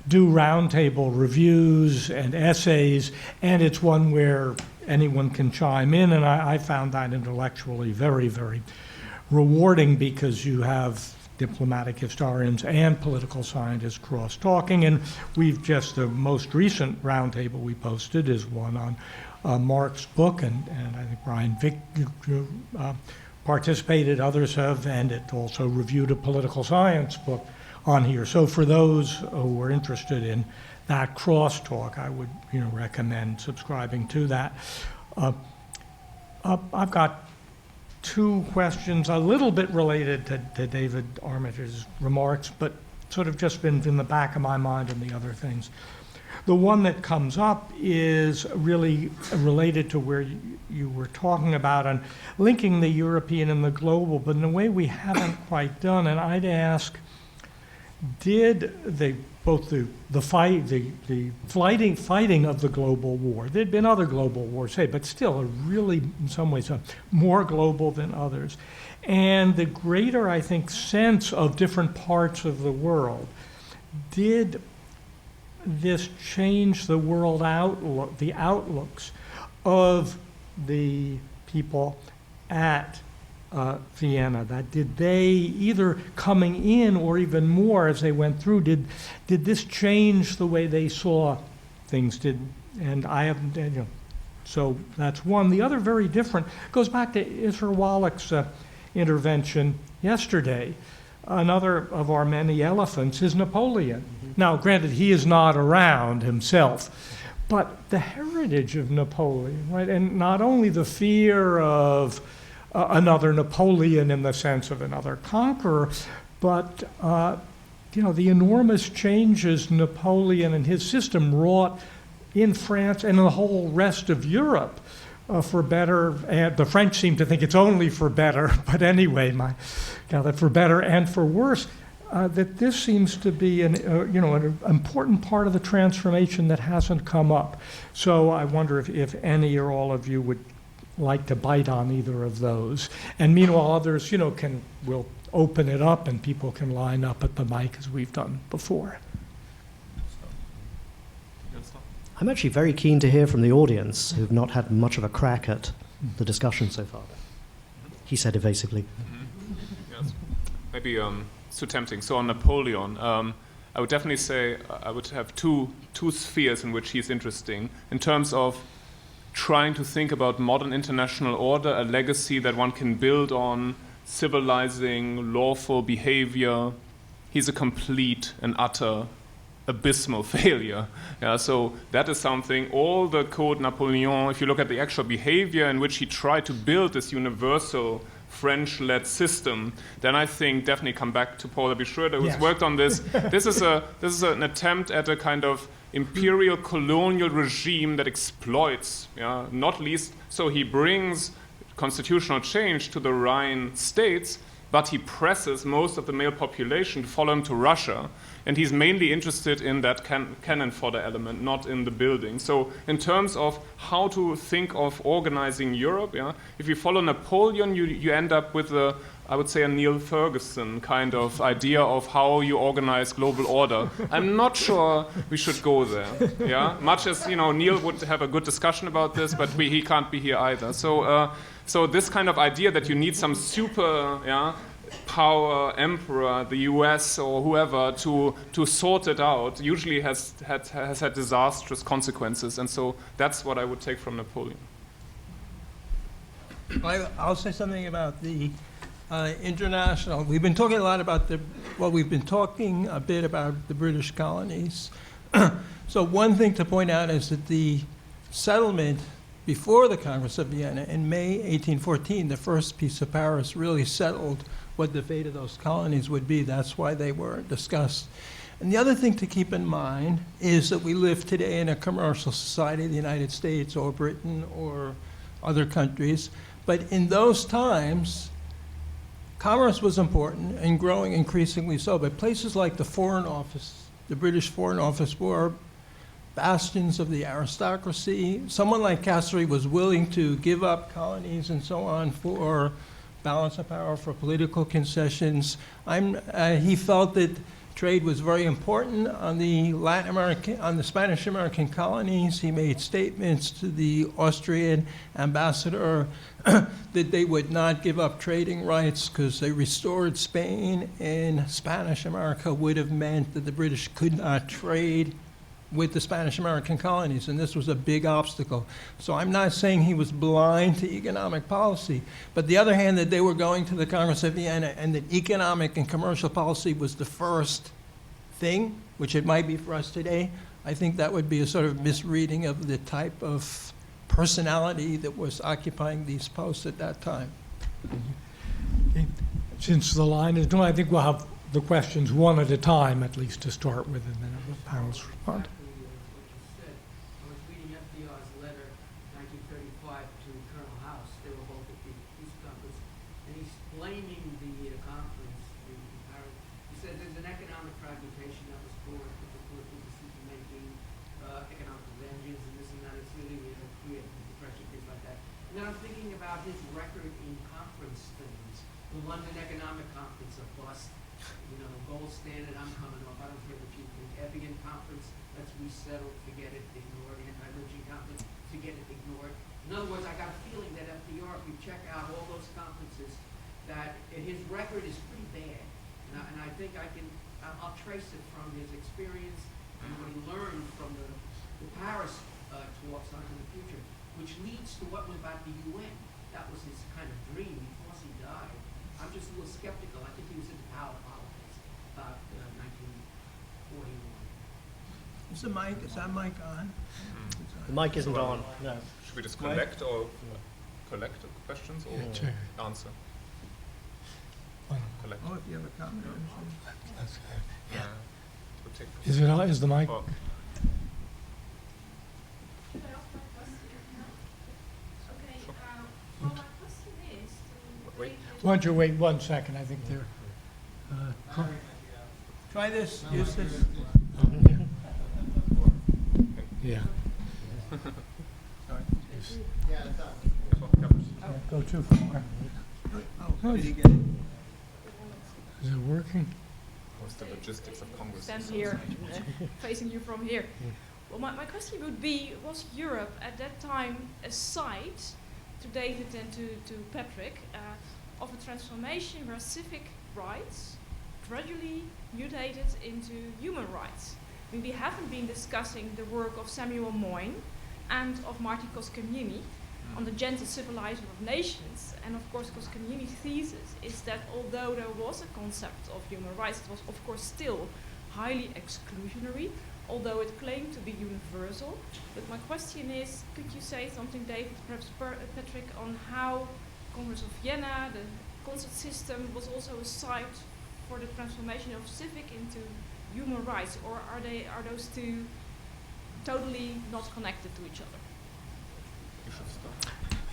do roundtable reviews and essays, and it's one where anyone can chime in, and I found that intellectually very, very rewarding, because you have diplomatic historians and political scientists cross-talking, and the most recent roundtable we posted is one on Mark's book, and I think Brian Vick participated, others have, and it also reviewed a political science book on here. So for those who are interested in that crosstalk, I would recommend subscribing to that. I've got two questions, a little bit related to David Armitage's remarks, but sort of just been in the back of my mind and the other things. The one that comes up is really related to where you were talking about and linking the European and the global, but in a way we haven't quite done. And I'd ask, did both the fighting of the global war, there'd been other global wars, but still a really, in some ways, more global than others, and the greater, I think, sense of different parts of the world, did this change the world outlook, the outlooks of the people at Vienna? That did they, either coming in or even more as they went through, did this change the way they saw things? And I haven't, so that's one. The other, very different, goes back to Isra Wallach's intervention yesterday. Another of our many elephants is Napoleon. Mm-hmm. Now, granted, he is not around himself, but the heritage of Napoleon, right? And not only the fear of another Napoleon in the sense of another conqueror, but the enormous changes Napoleon and his system wrought in France and in the whole rest of Europe, for better. And the French seem to think it's only for better, but anyway, that for better and for worse. that this seems to be an important part of the transformation that hasn't come up. So I wonder if any or all of you would like to bite on either of those. And meanwhile, others, will open it up and people can line up at the mic as we've done before. I'm actually very keen to hear from the audience who've not had much of a crack at the discussion so far. He said evasively. Yes. Maybe it's too tempting. So on Napoleon, I would definitely say I would have two spheres in which he's interesting in terms of trying to think about modern international order, a legacy that one can build on, civilizing, lawful behavior. He's a complete and utter abysmal failure. Yeah, so that is something, all the Code Napoleon, if you look at the actual behavior in which he tried to build this universal French-led system, then I think definitely come back to Paul Schroeder, who's worked on this. This is an attempt at a kind of imperial colonial regime that exploits, not least, so he brings constitutional change to the Rhine states, but he presses most of the male population to follow him to Russia. And he's mainly interested in that cannon fodder element, not in the building. So in terms of how to think of organizing Europe, if you follow Napoleon, you end up with I would say a Neil Ferguson kind of idea of how you organize global order. I'm not sure we should go there. Much as Neil would have a good discussion about this, but he can't be here either. So this kind of idea that you need some super power emperor, the US or whoever, to sort it out, usually has had disastrous consequences, and so that's what I would take from Napoleon. I'll say something about the international. We've been talking a lot about we've been talking a bit about the British colonies. So one thing to point out is that the settlement before the Congress of Vienna in May 1814, the first Peace of Paris really settled what the fate of those colonies would be. That's why they were discussed. And the other thing to keep in mind is that we live today in a commercial society, the United States or Britain or other countries. But in those times, commerce was important and growing increasingly so. But places like the Foreign Office, the British Foreign Office, were bastions of the aristocracy. Someone like Castlereagh was willing to give up colonies and so on for balance of power, for political concessions. He felt that trade was very important on the Spanish American colonies. He made statements to the Austrian ambassador that they would not give up trading rights because they restored Spain, and Spanish America would have meant that the British could not trade with the Spanish American colonies, and this was a big obstacle. So I'm not saying he was blind to economic policy, but the other hand, that they were going to the Congress of Vienna and that economic and commercial policy was the first thing, which it might be for us today, I think that would be a sort of misreading of the type of personality that was occupying these posts at that time. Okay. Since the line is done, I think we'll have the questions one at a time, at least to start with, and then the panels respond. I was reading FDR's letter in 1935 to Colonel House. They were both at the peace conference, and he's blaming the conference. He said there's an economic fragmentation that was caused with the political decision-making, economic vengeance, and this and that. It's really created depression, things like that. And then I'm thinking about his record in conference things. The London Economic Conference, a bust. Gold standard, I'm coming off. I don't care what you think. Evian Conference, let's resettle, forget it, ignore it. Anti-lynching Conference, forget it, ignore it. In other words, I got a feeling that FDR, if you check out all those conferences, that his record is pretty bad. And I think I'll trace it from his experience and what he learned from the Paris talks on in the future, which leads to what was about the UN. That was his kind of dream before he died. I'm just a little skeptical. I think he was into power politics about 1941. Is that mic on? The mic isn't on. No. Should we just collect the questions or answer? Collect. Oh, if you have a comment. Is it on? Is the mic? Oh. Why don't you wait 1 second? I think they're. Try this, use this. Yeah. Sorry. Go too far. Oh, did you get it? Is it working? What's the logistics of Congress? Stand here, facing you from here. Well, my question would be, was Europe at that time a site, to David and to Patrick, of a transformation where civic rights gradually mutated into human rights? I mean, we haven't been discussing the work of Samuel Moyne and of Martin Kosciuszko on the gentle civilizer of nations. And of course, Kosciuszko's thesis is that although there was a concept of human rights, it was of course still highly exclusionary, although it claimed to be universal. But my question is, could you say something, David, perhaps Patrick, on how Congress of Vienna, the concert system, was also a site for the transformation of civic into human rights, or are those two totally not connected to each other?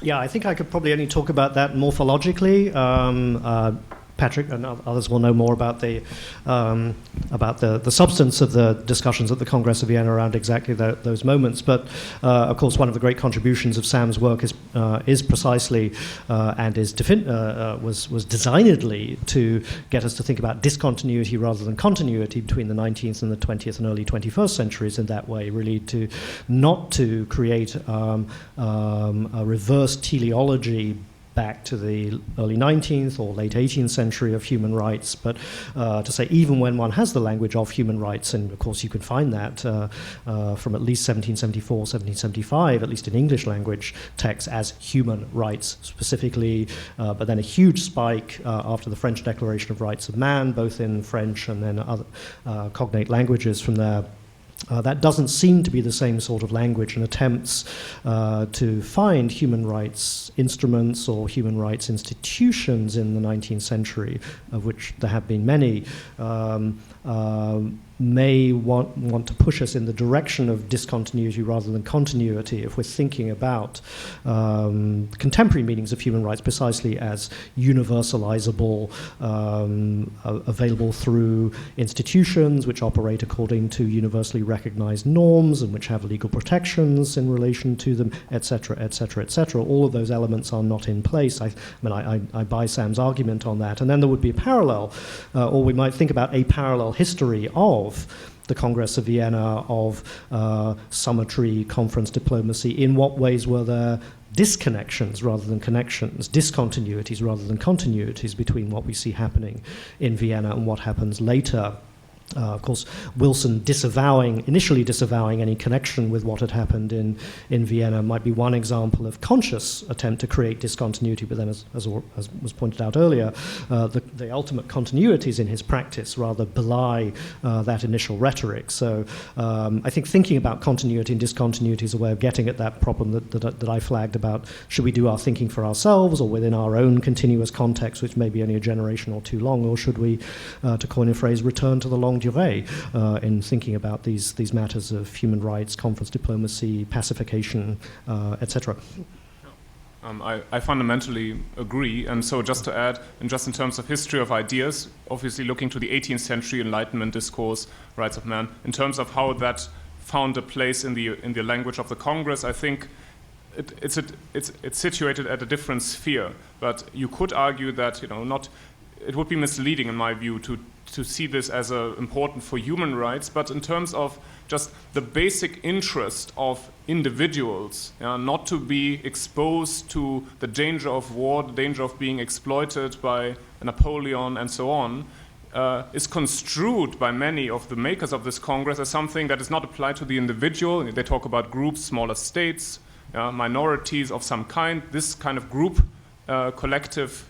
Yeah, I think I could probably only talk about that morphologically. Patrick and others will know more about the substance of the discussions at the Congress of Vienna around exactly those moments. But of course, one of the great contributions of Sam's work is precisely and was designedly to get us to think about discontinuity rather than continuity between the 19th and the 20th and early 21st centuries. In that way, really to not to create a reverse teleology back to the early 19th or late 18th century of human rights, but to say even when one has the language of human rights, and of course you can find that from at least 1774, 1775, at least in English language texts, as human rights specifically, but then a huge spike after the French Declaration of Rights of Man, both in French and then other cognate languages from there. That doesn't seem to be the same sort of language, and attempts to find human rights instruments or human rights institutions in the 19th century, of which there have been many, may want to push us in the direction of discontinuity rather than continuity if we're thinking about contemporary meanings of human rights precisely as universalizable, available through institutions which operate according to universally recognized norms and which have legal protections in relation to them, etc., etc., etc. All of those elements are not in place. I buy Sam's argument on that. And then there would be a parallel, or we might think about a parallel history of the Congress of Vienna, of summatory conference diplomacy. In what ways were there disconnections rather than connections, discontinuities rather than continuities between what we see happening in Vienna and what happens later? Of course, Wilson initially disavowing any connection with what had happened in Vienna might be one example of conscious attempt to create discontinuity, but then, as was pointed out earlier, the ultimate continuities in his practice rather belie that initial rhetoric. So I think thinking about continuity and discontinuity is a way of getting at that problem that I flagged about, should we do our thinking for ourselves or within our own continuous context, which may be only a generation or two long, or should we, to coin a phrase, return to the longue durée in thinking about these matters of human rights, conference diplomacy, pacification, etc. I fundamentally agree, and so just to add, and just in terms of history of ideas, obviously looking to the 18th century Enlightenment discourse, rights of man, in terms of how that found a place in the language of the Congress, I think it's situated at a different sphere. But you could argue that it would be misleading in my view to see this as important for human rights, but in terms of just the basic interest of individuals, not to be exposed to the danger of war, the danger of being exploited by Napoleon and so on, is construed by many of the makers of this Congress as something that is not applied to the individual. They talk about groups, smaller states, minorities of some kind. This kind of group collective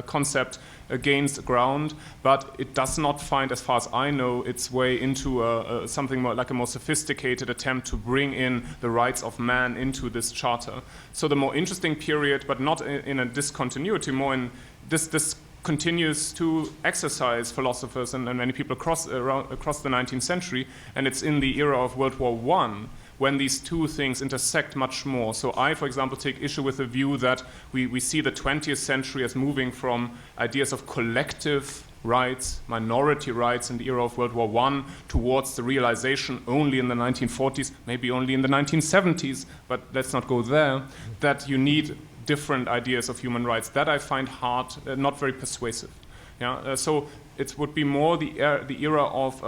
concept gains ground, but it does not find, as far as I know, its way into something more like a more sophisticated attempt to bring in the rights of man into this charter. So the more interesting period, but not in a discontinuity, more in this continues to exercise philosophers and many people across the 19th century, and it's in the era of World War I when these two things intersect much more. So I, for example, take issue with the view that we see the 20th century as moving from ideas of collective rights, minority rights in the era of World War I, towards the realization only in the 1940s, maybe only in the 1970s, but let's not go there, that you need different ideas of human rights. That I find hard, not very persuasive. Yeah? So it would be more the era of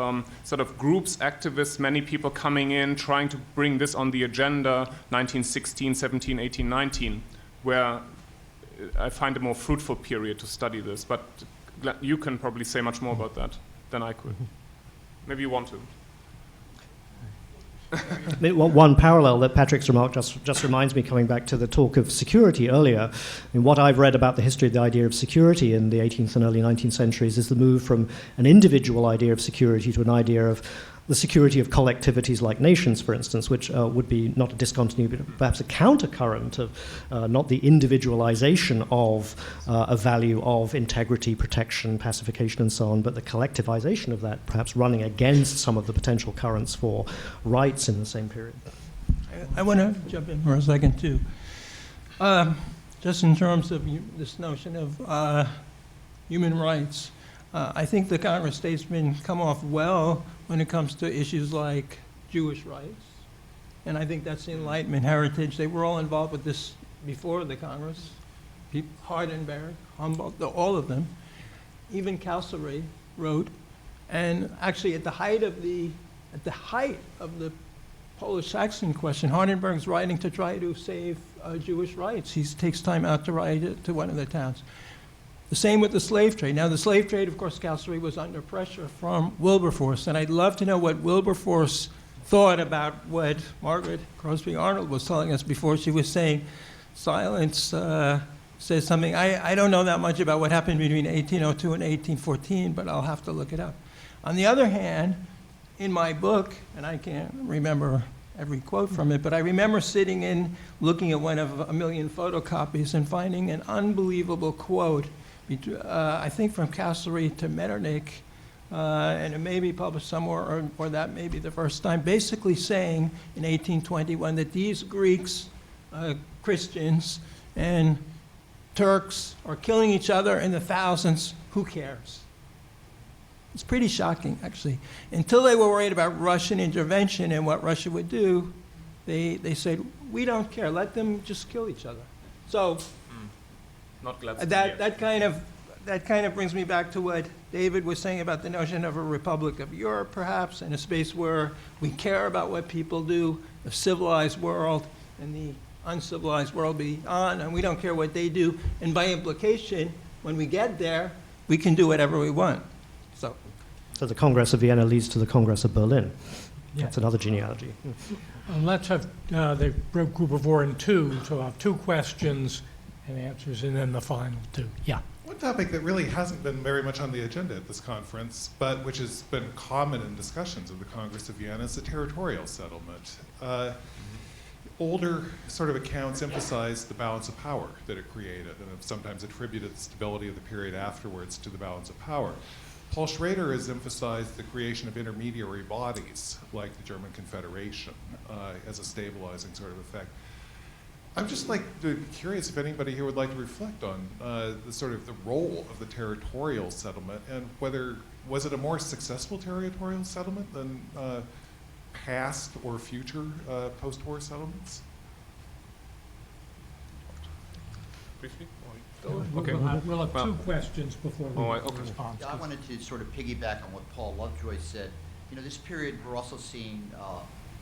sort of groups, activists, many people coming in, trying to bring this on the agenda, 1916, 17, 18, 19, where I find a more fruitful period to study this. But you can probably say much more about that than I could. Maybe you want to. One parallel that Patrick's remark just reminds me, coming back to the talk of security earlier, what I've read about the history of the idea of security in the 18th and early 19th centuries is the move from an individual idea of security to an idea of the security of collectivities like nations, for instance, which would be not a discontinuity, but perhaps a countercurrent of not the individualization of a value of integrity, protection, pacification, and so on, but the collectivization of that, perhaps running against some of the potential currents for rights in the same period. I want to jump in for a second, too. Just in terms of this notion of human rights, I think the Congress statesmen come off well when it comes to issues like Jewish rights. And I think that's the Enlightenment heritage. They were all involved with this before the Congress. Hardenberg, Humboldt, all of them. Even Castlereagh wrote. And actually at the height of the Polish-Saxon question, Hardenberg's writing to try to save Jewish rights. He takes time out to write it to one of the towns. The same with the slave trade. Now, the slave trade, of course, Castlereagh was under pressure from Wilberforce, and I'd love to know what Wilberforce thought about what Margaret Crosby Arnold was telling us before. She was saying silence says something. I don't know that much about what happened between 1802 and 1814, but I'll have to look it up. On the other hand, in my book, and I can't remember every quote from it, but I remember sitting in, looking at one of a million photocopies and finding an unbelievable quote, I think from Castlereagh to Metternich, and it may be published somewhere, or that may be the first time, basically saying in 1821 that these Greeks, Christians, and Turks are killing each other in the thousands. Who cares? It's pretty shocking, actually. Until they were worried about Russian intervention and what Russia would do, they said, we don't care. Let them just kill each other. So not glad that kind of brings me back to what David was saying about the notion of a Republic of Europe, perhaps, in a space where we care about what people do, the civilized world and the uncivilized world beyond, and we don't care what they do. And by implication, when we get there, we can do whatever we want. So the Congress of Vienna leads to the Congress of Berlin. Yeah. That's another genealogy. Let's have the group of 4 and 2, so I'll have 2 questions and answers, and then the final 2. Yeah. One topic that really hasn't been very much on the agenda at this conference, but which has been common in discussions of the Congress of Vienna, is the territorial settlement. Older sort of accounts emphasize the balance of power that it created, and have sometimes attributed the stability of the period afterwards to the balance of power. Paul Schrader has emphasized the creation of intermediary bodies, like the German Confederation, as a stabilizing sort of effect. I'm just curious if anybody here would like to reflect on the sort of the role of the territorial settlement, and whether, was it a more successful territorial settlement than past or future post-war settlements? Briefly? Okay. We'll have 2 questions before we respond. Yeah, I wanted to sort of piggyback on what Paul Lovejoy said. You know, this period we're also seeing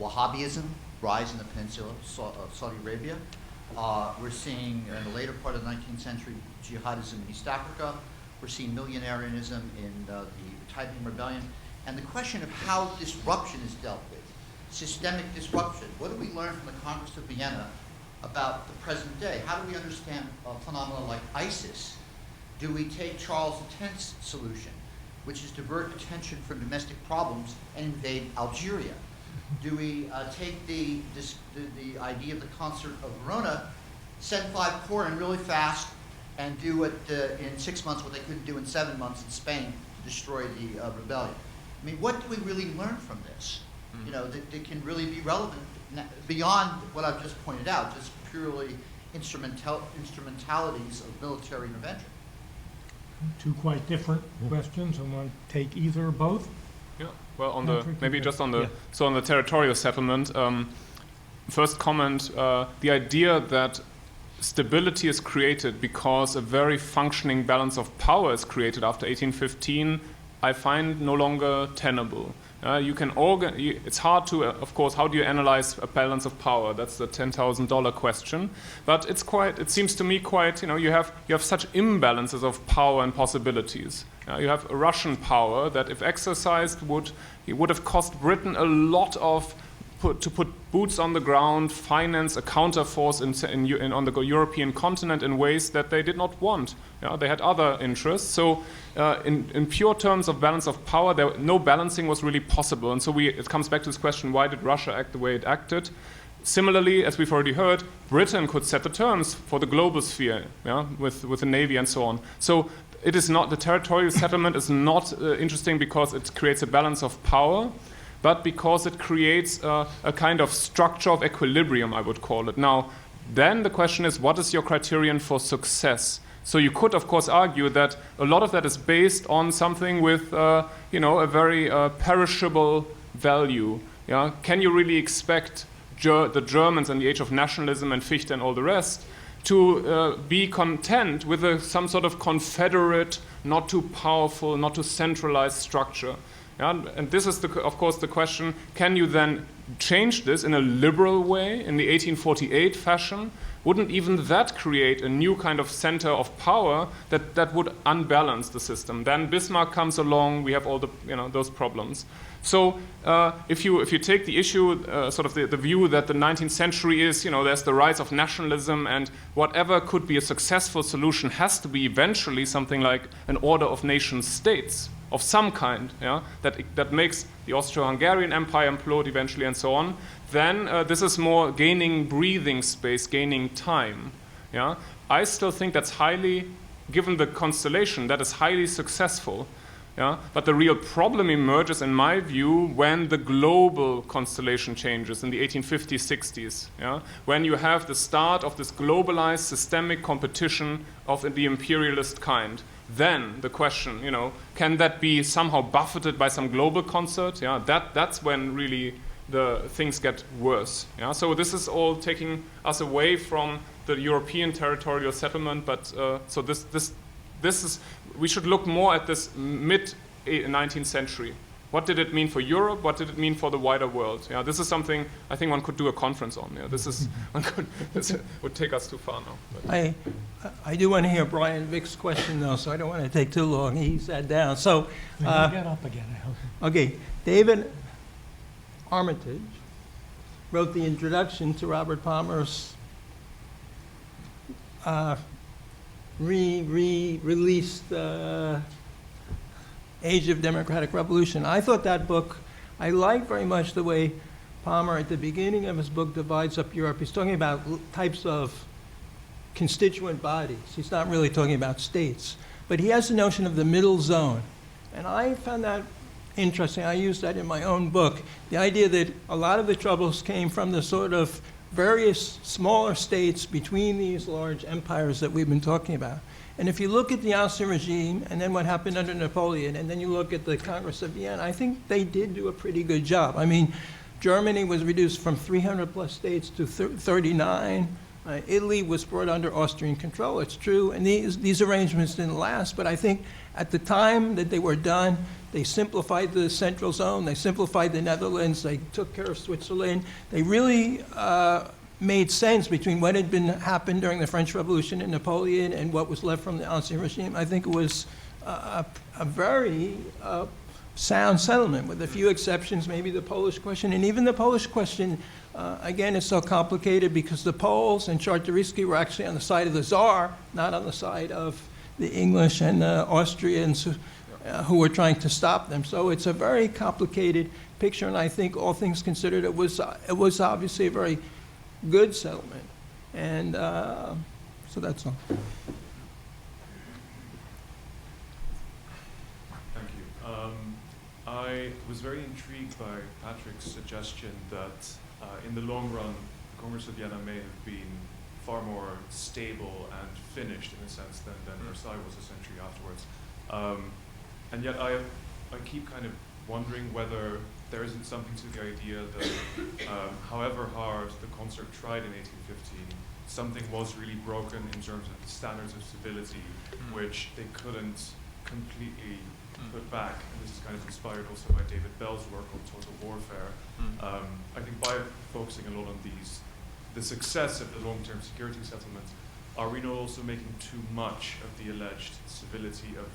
Wahhabism rise in the peninsula of Saudi Arabia. We're seeing in the later part of the 19th century jihadism in East Africa. We're seeing millionarianism in the Taiping Rebellion. And the question of how disruption is dealt with, systemic disruption. What do we learn from the Congress of Vienna about the present day? How do we understand a phenomenon like ISIS? Do we take Charles X's solution, which is divert attention from domestic problems and invade Algeria? Do we take the idea of the concert of Verona, send 5 corps in really fast, and do it in 6 months what they couldn't do in 7 months in Spain to destroy the rebellion? I mean, what do we really learn from this? you know, that can really be relevant beyond what I've just pointed out, just purely instrumentalities of military intervention. Two quite different questions. I want to take either or both. Yeah. Well, on Patrick, maybe you just on go. the on the territorial settlement. First comment: the idea that stability is created because a very functioning balance of power is created after 1815, I find no longer tenable. You can it's hard to, of course, how do you analyze a balance of power? That's the $10,000 question. But it seems to me quite, you have such imbalances of power and possibilities. You have a Russian power that, if exercised, it would have cost Britain a lot to put boots on the ground, finance a counterforce on the European continent in ways that they did not want. They had other interests. So in pure terms of balance of power, no balancing was really possible. And so it comes back to this question, why did Russia act the way it acted? Similarly, as we've already heard, Britain could set the terms for the global sphere, with the Navy and so on. So it is not, the territorial settlement is not interesting because it creates a balance of power, but because it creates a kind of structure of equilibrium, I would call it. Now, then the question is, what is your criterion for success? So you could, of course, argue that a lot of that is based on something with, a very perishable value. Can you really expect the Germans in the age of nationalism and Fichte and all the rest to be content with some sort of confederate, not too powerful, not too centralized structure? And this is, of course, the question, can you then change this in a liberal way, in the 1848 fashion? Wouldn't even that create a new kind of center of power that would unbalance the system? Then Bismarck comes along, we have all the, those problems. So if you take the issue, sort of the view that the 19th century is, there's the rise of nationalism, and whatever could be a successful solution has to be eventually something like an order of nation states of some kind, that makes the Austro-Hungarian Empire implode eventually and so on, then this is more gaining breathing space, gaining time. I still think that's highly, given the constellation, that is highly successful. But the real problem emerges, in my view, when the global constellation changes in the 1850s, 60s. When you have the start of this globalized systemic competition of the imperialist kind. Then the question, can that be somehow buffeted by some global concert? That's when really the things get worse. So this is all taking us away from the European territorial settlement. But so this is, we should look more at this mid-19th century. What did it mean for Europe? What did it mean for the wider world? This is something I think one could do a conference on. This would take us too far now. But. I do want to hear Brian Vick's question, though, so I don't want to take too long. He sat down. So, get up again. Okay, David Armitage wrote the introduction to Robert Palmer's released Age of Democratic Revolution. I thought that book, I like very much the way Palmer at the beginning of his book divides up Europe. He's talking about types of constituent bodies. He's not really talking about states. But he has the notion of the middle zone. And I found that interesting. I used that in my own book. The idea that a lot of the troubles came from the sort of various smaller states between these large empires that we've been talking about. And if you look at the Austrian regime and then what happened under Napoleon, and then you look at the Congress of Vienna, I think they did do a pretty good job. I mean, Germany was reduced from 300 plus states to 39. Italy was brought under Austrian control, it's true, and these arrangements didn't last, but I think at the time that they were done, they simplified the central zone, they simplified the Netherlands, they took care of Switzerland. They really made sense between what had happened during the French Revolution and Napoleon and what was left from the Austrian regime. I think it was a very sound settlement, with a few exceptions, maybe the Polish question. And even the Polish question, again, is so complicated because the Poles and Czartoryski were actually on the side of the Tsar, not on the side of the English and Austrians who were trying to stop them. So it's a very complicated picture, and I think all things considered, it was obviously a very good settlement. And so that's all. Thank you. I was very intrigued by Patrick's suggestion that in the long run, the Congress of Vienna may have been far more stable and finished in a sense than Versailles was a century afterwards. And yet I keep kind of wondering whether there isn't something to the idea that however hard the concert tried in 1815, something was really broken in terms of the standards of civility, which they couldn't completely put back. And this is kind of inspired also by David Bell's work on total warfare. I think by focusing a lot on the success of the long-term security settlements, are we not also making too much of the alleged civility of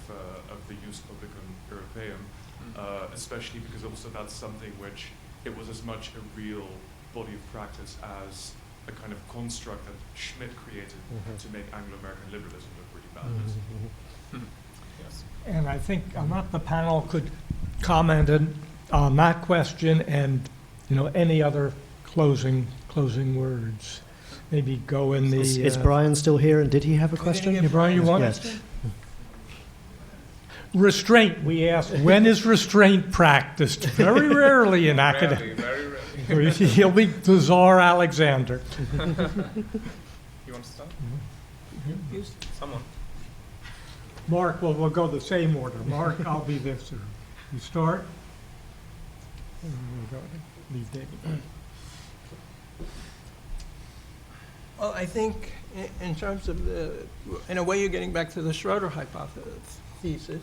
the Jus Publicum Europaeum, especially because also that's something which it was as much a real body of practice as a kind of construct that Schmidt created to make Anglo-American liberalism look really bad. Yes. And I think the panel could comment on that question and any other closing words. Maybe go in the... Is Brian still here, and did he have a question? Yeah, Brian, you want Yes. it? Restraint, we asked, when is restraint practiced? Very rarely in academia. Very rarely. He'll be the Tsar Alexander. You want to start? Someone. Mark, we'll go the same order. Mark, I'll be this. You start? And we'll go. Leave David. Well, I think in terms of in a way, you're getting back to the Schroeder hypothesis.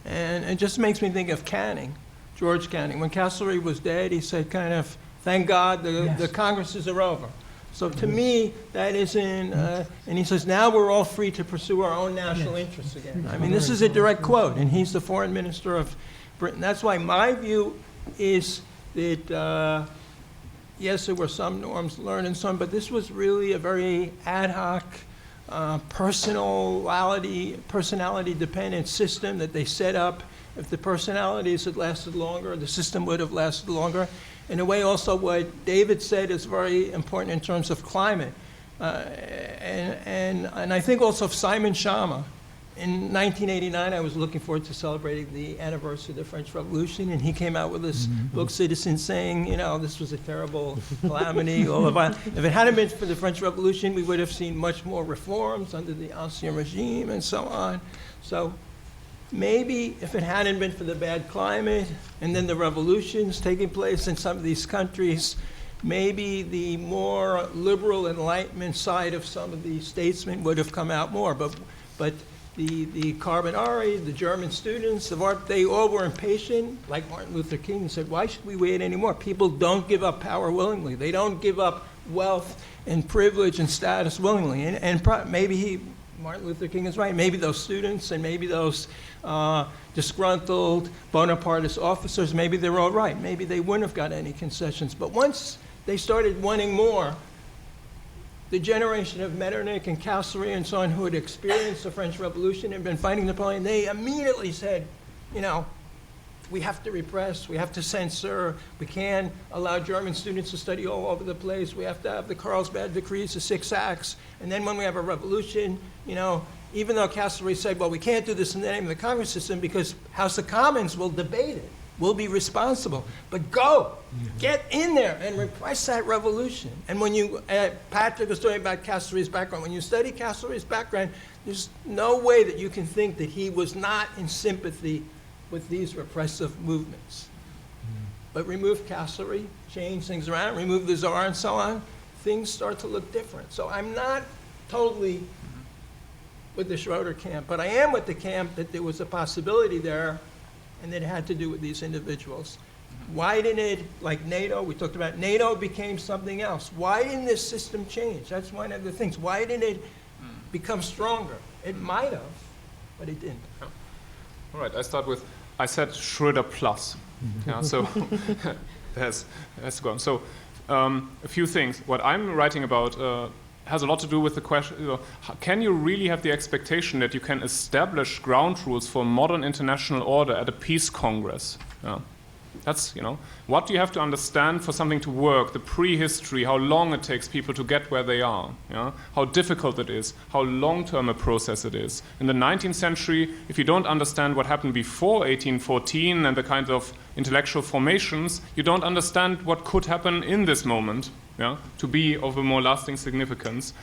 And it just makes me think of Canning, George Canning. When Castlereagh was dead, he said kind of, thank God the Congresses are over. So to me, that isn't, and he says, now we're all free to pursue our own national interests again. I mean, this is a direct quote, and he's the foreign minister of Britain. That's why my view is that, yes, there were some norms learned and some, but this was really a very ad hoc, personality-dependent system that they set up. If the personalities had lasted longer, the system would have lasted longer. In a way, also, what David said is very important in terms of climate. And I think also of Simon Schama. In 1989, I was looking forward to celebrating the anniversary of the French Revolution, and he came out with this book, Citizen, saying, this was a terrible calamity. All of that. If it hadn't been for the French Revolution, we would have seen much more reforms under the Ancien regime and so on. So maybe if it hadn't been for the bad climate and then the revolutions taking place in some of these countries, maybe the more liberal Enlightenment side of some of these statesmen would have come out more. But the Carbonari, the German students of art, they all were impatient, like Martin Luther King, and said, why should we wait anymore? People don't give up power willingly. They don't give up wealth and privilege and status willingly. And maybe Martin Luther King is right. Maybe those students and maybe those disgruntled Bonapartist officers, maybe they're all right. Maybe they wouldn't have got any concessions. But once they started wanting more, the generation of Metternich and Castlereagh and so on who had experienced the French Revolution and been fighting Napoleon, they immediately said, we have to repress, we have to censor, we can't allow German students to study all over the place, we have to have the Carlsbad decrees, the 6 acts, and then when we have a revolution, even though Castlereagh said, well, we can't do this in the name of the Congress system because House of Commons will debate it. We'll be responsible. But get in there and repress that revolution. And when Patrick was talking about Castlereagh's background, when you study Castlereagh's background, there's no way that you can think that he was not in sympathy with these repressive movements. But remove Castlereagh, change things around, remove the Tsar and so on, things start to look different. So I'm not totally with the Schroeder camp, but I am with the camp that there was a possibility there and it had to do with these individuals. Why didn't it, like NATO, we talked about NATO became something else. Why didn't this system change? That's one of the things. Why didn't it become stronger? It might have, but it didn't. All right, I said Schroeder plus. So that's to go on. So a few things. What I'm writing about has a lot to do with the question, can you really have the expectation that you can establish ground rules for modern international order at a peace congress? That's, what do you have to understand for something to work, the prehistory, how long it takes people to get where they are, how difficult it is, how long-term a process it is. In the 19th century, if you don't understand what happened before 1814 and the kinds of intellectual formations, you don't understand what could happen in this moment. To be of a more lasting significance.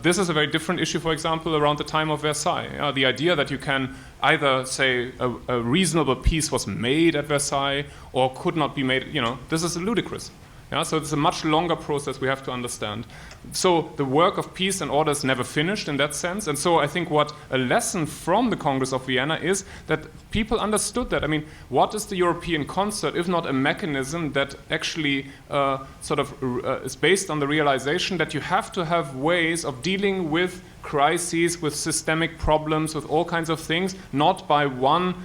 This is a very different issue, for example, around the time of Versailles. The idea that you can either say a reasonable peace was made at Versailles or could not be made, this is ludicrous. So it's a much longer process we have to understand. So the work of peace and order is never finished in that sense. And so I think what a lesson from the Congress of Vienna is that people understood that. I mean, what is the European concert if not a mechanism that actually is based on the realization that you have to have ways of dealing with crises, with systemic problems, with all kinds of things, not by one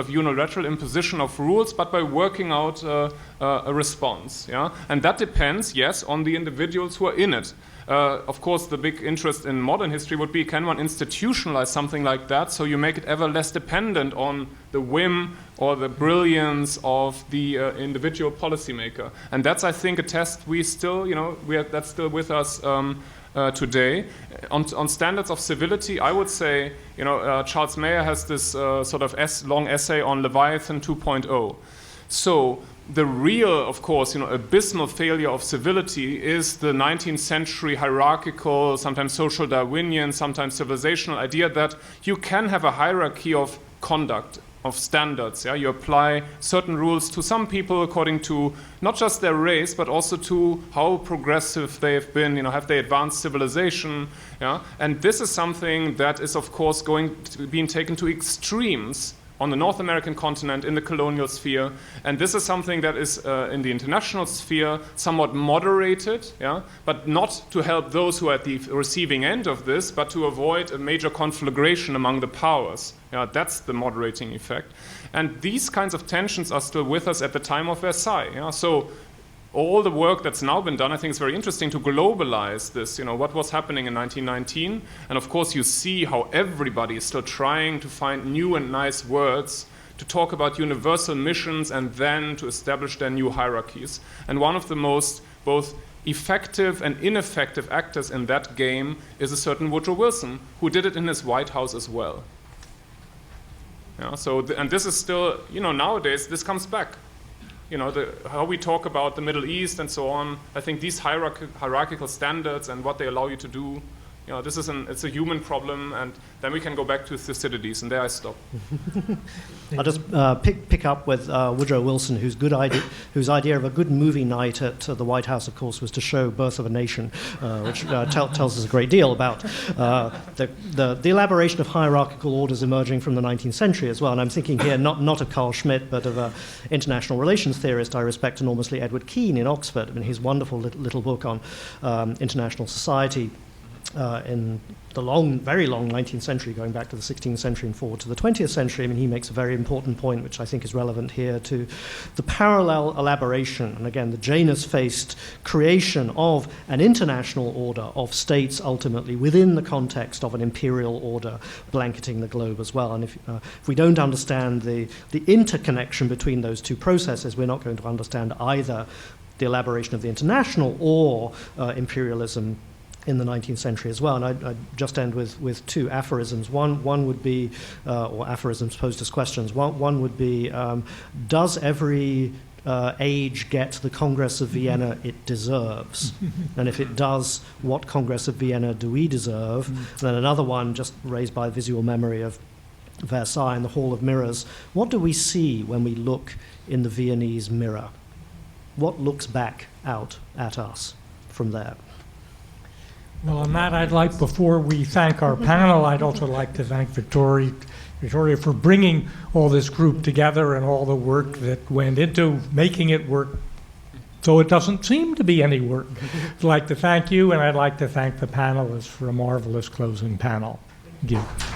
unilateral imposition of rules, but by working out a response. And that depends, yes, on the individuals who are in it. Of course, the big interest in modern history would be, can one institutionalize something like that so you make it ever less dependent on the whim or the brilliance of the individual policymaker? And that's, I think, a test we still, that's still with us today. On standards of civility, I would say, Charles Mayer has this long essay on Leviathan 2.0. So the real, of course, abysmal failure of civility is the 19th century hierarchical, sometimes social Darwinian, sometimes civilizational idea that you can have a hierarchy of conduct, of standards. You apply certain rules to some people according to not just their race, but also to how progressive they have been. Have they advanced civilization? And this is something that is, of course, being taken to extremes on the North American continent, in the colonial sphere. And this is something that is in the international sphere somewhat moderated, but not to help those who are at the receiving end of this, but to avoid a major conflagration among the powers. That's the moderating effect. And these kinds of tensions are still with us at the time of Versailles. So all the work that's now been done, I think it's very interesting to globalize this, what was happening in 1919. And of course, you see how everybody is still trying to find new and nice words to talk about universal missions and then to establish their new hierarchies. And one of the most both effective and ineffective actors in that game is a certain Woodrow Wilson, who did it in his White House as well. And this is still, nowadays, this comes back. How we talk about the Middle East and so on. I think these hierarchical standards and what they allow you to do, it's a human problem, and then we can go back to Thucydides, and there I stop. I'll just pick up with Woodrow Wilson, whose idea of a good movie night at the White House, of course, was to show Birth of a Nation, which tells us a great deal about the elaboration of hierarchical orders emerging from the 19th century as well. And I'm thinking here not of Carl Schmitt, but of an international relations theorist I respect enormously, Edward Keane in Oxford. I mean, his wonderful little book on international society in the very long 19th century, going back to the 16th century and forward to the 20th century. I mean, he makes a very important point, which I think is relevant here, to the parallel elaboration, and again, the Janus-faced creation of an international order of states ultimately within the context of an imperial order blanketing the globe as well. And if we don't understand the interconnection between those two processes, we're not going to understand either the elaboration of the international or imperialism in the 19th century as well. And I'd just end with two aphorisms. One would be, or aphorisms posed as questions. One would be, does every age get the Congress of Vienna it deserves? And if it does, what Congress of Vienna do we deserve? And then another one, just raised by visual memory of Versailles and the Hall of Mirrors. What do we see when we look in the Viennese mirror? What looks back out at us from there? Well, on that, I'd like, before we thank our panel, I'd also like to thank Victoria for bringing all this group together and all the work that went into making it work so it doesn't seem to be any work. I'd like to thank you, and I'd like to thank the panelists for a marvelous closing panel. Thank you.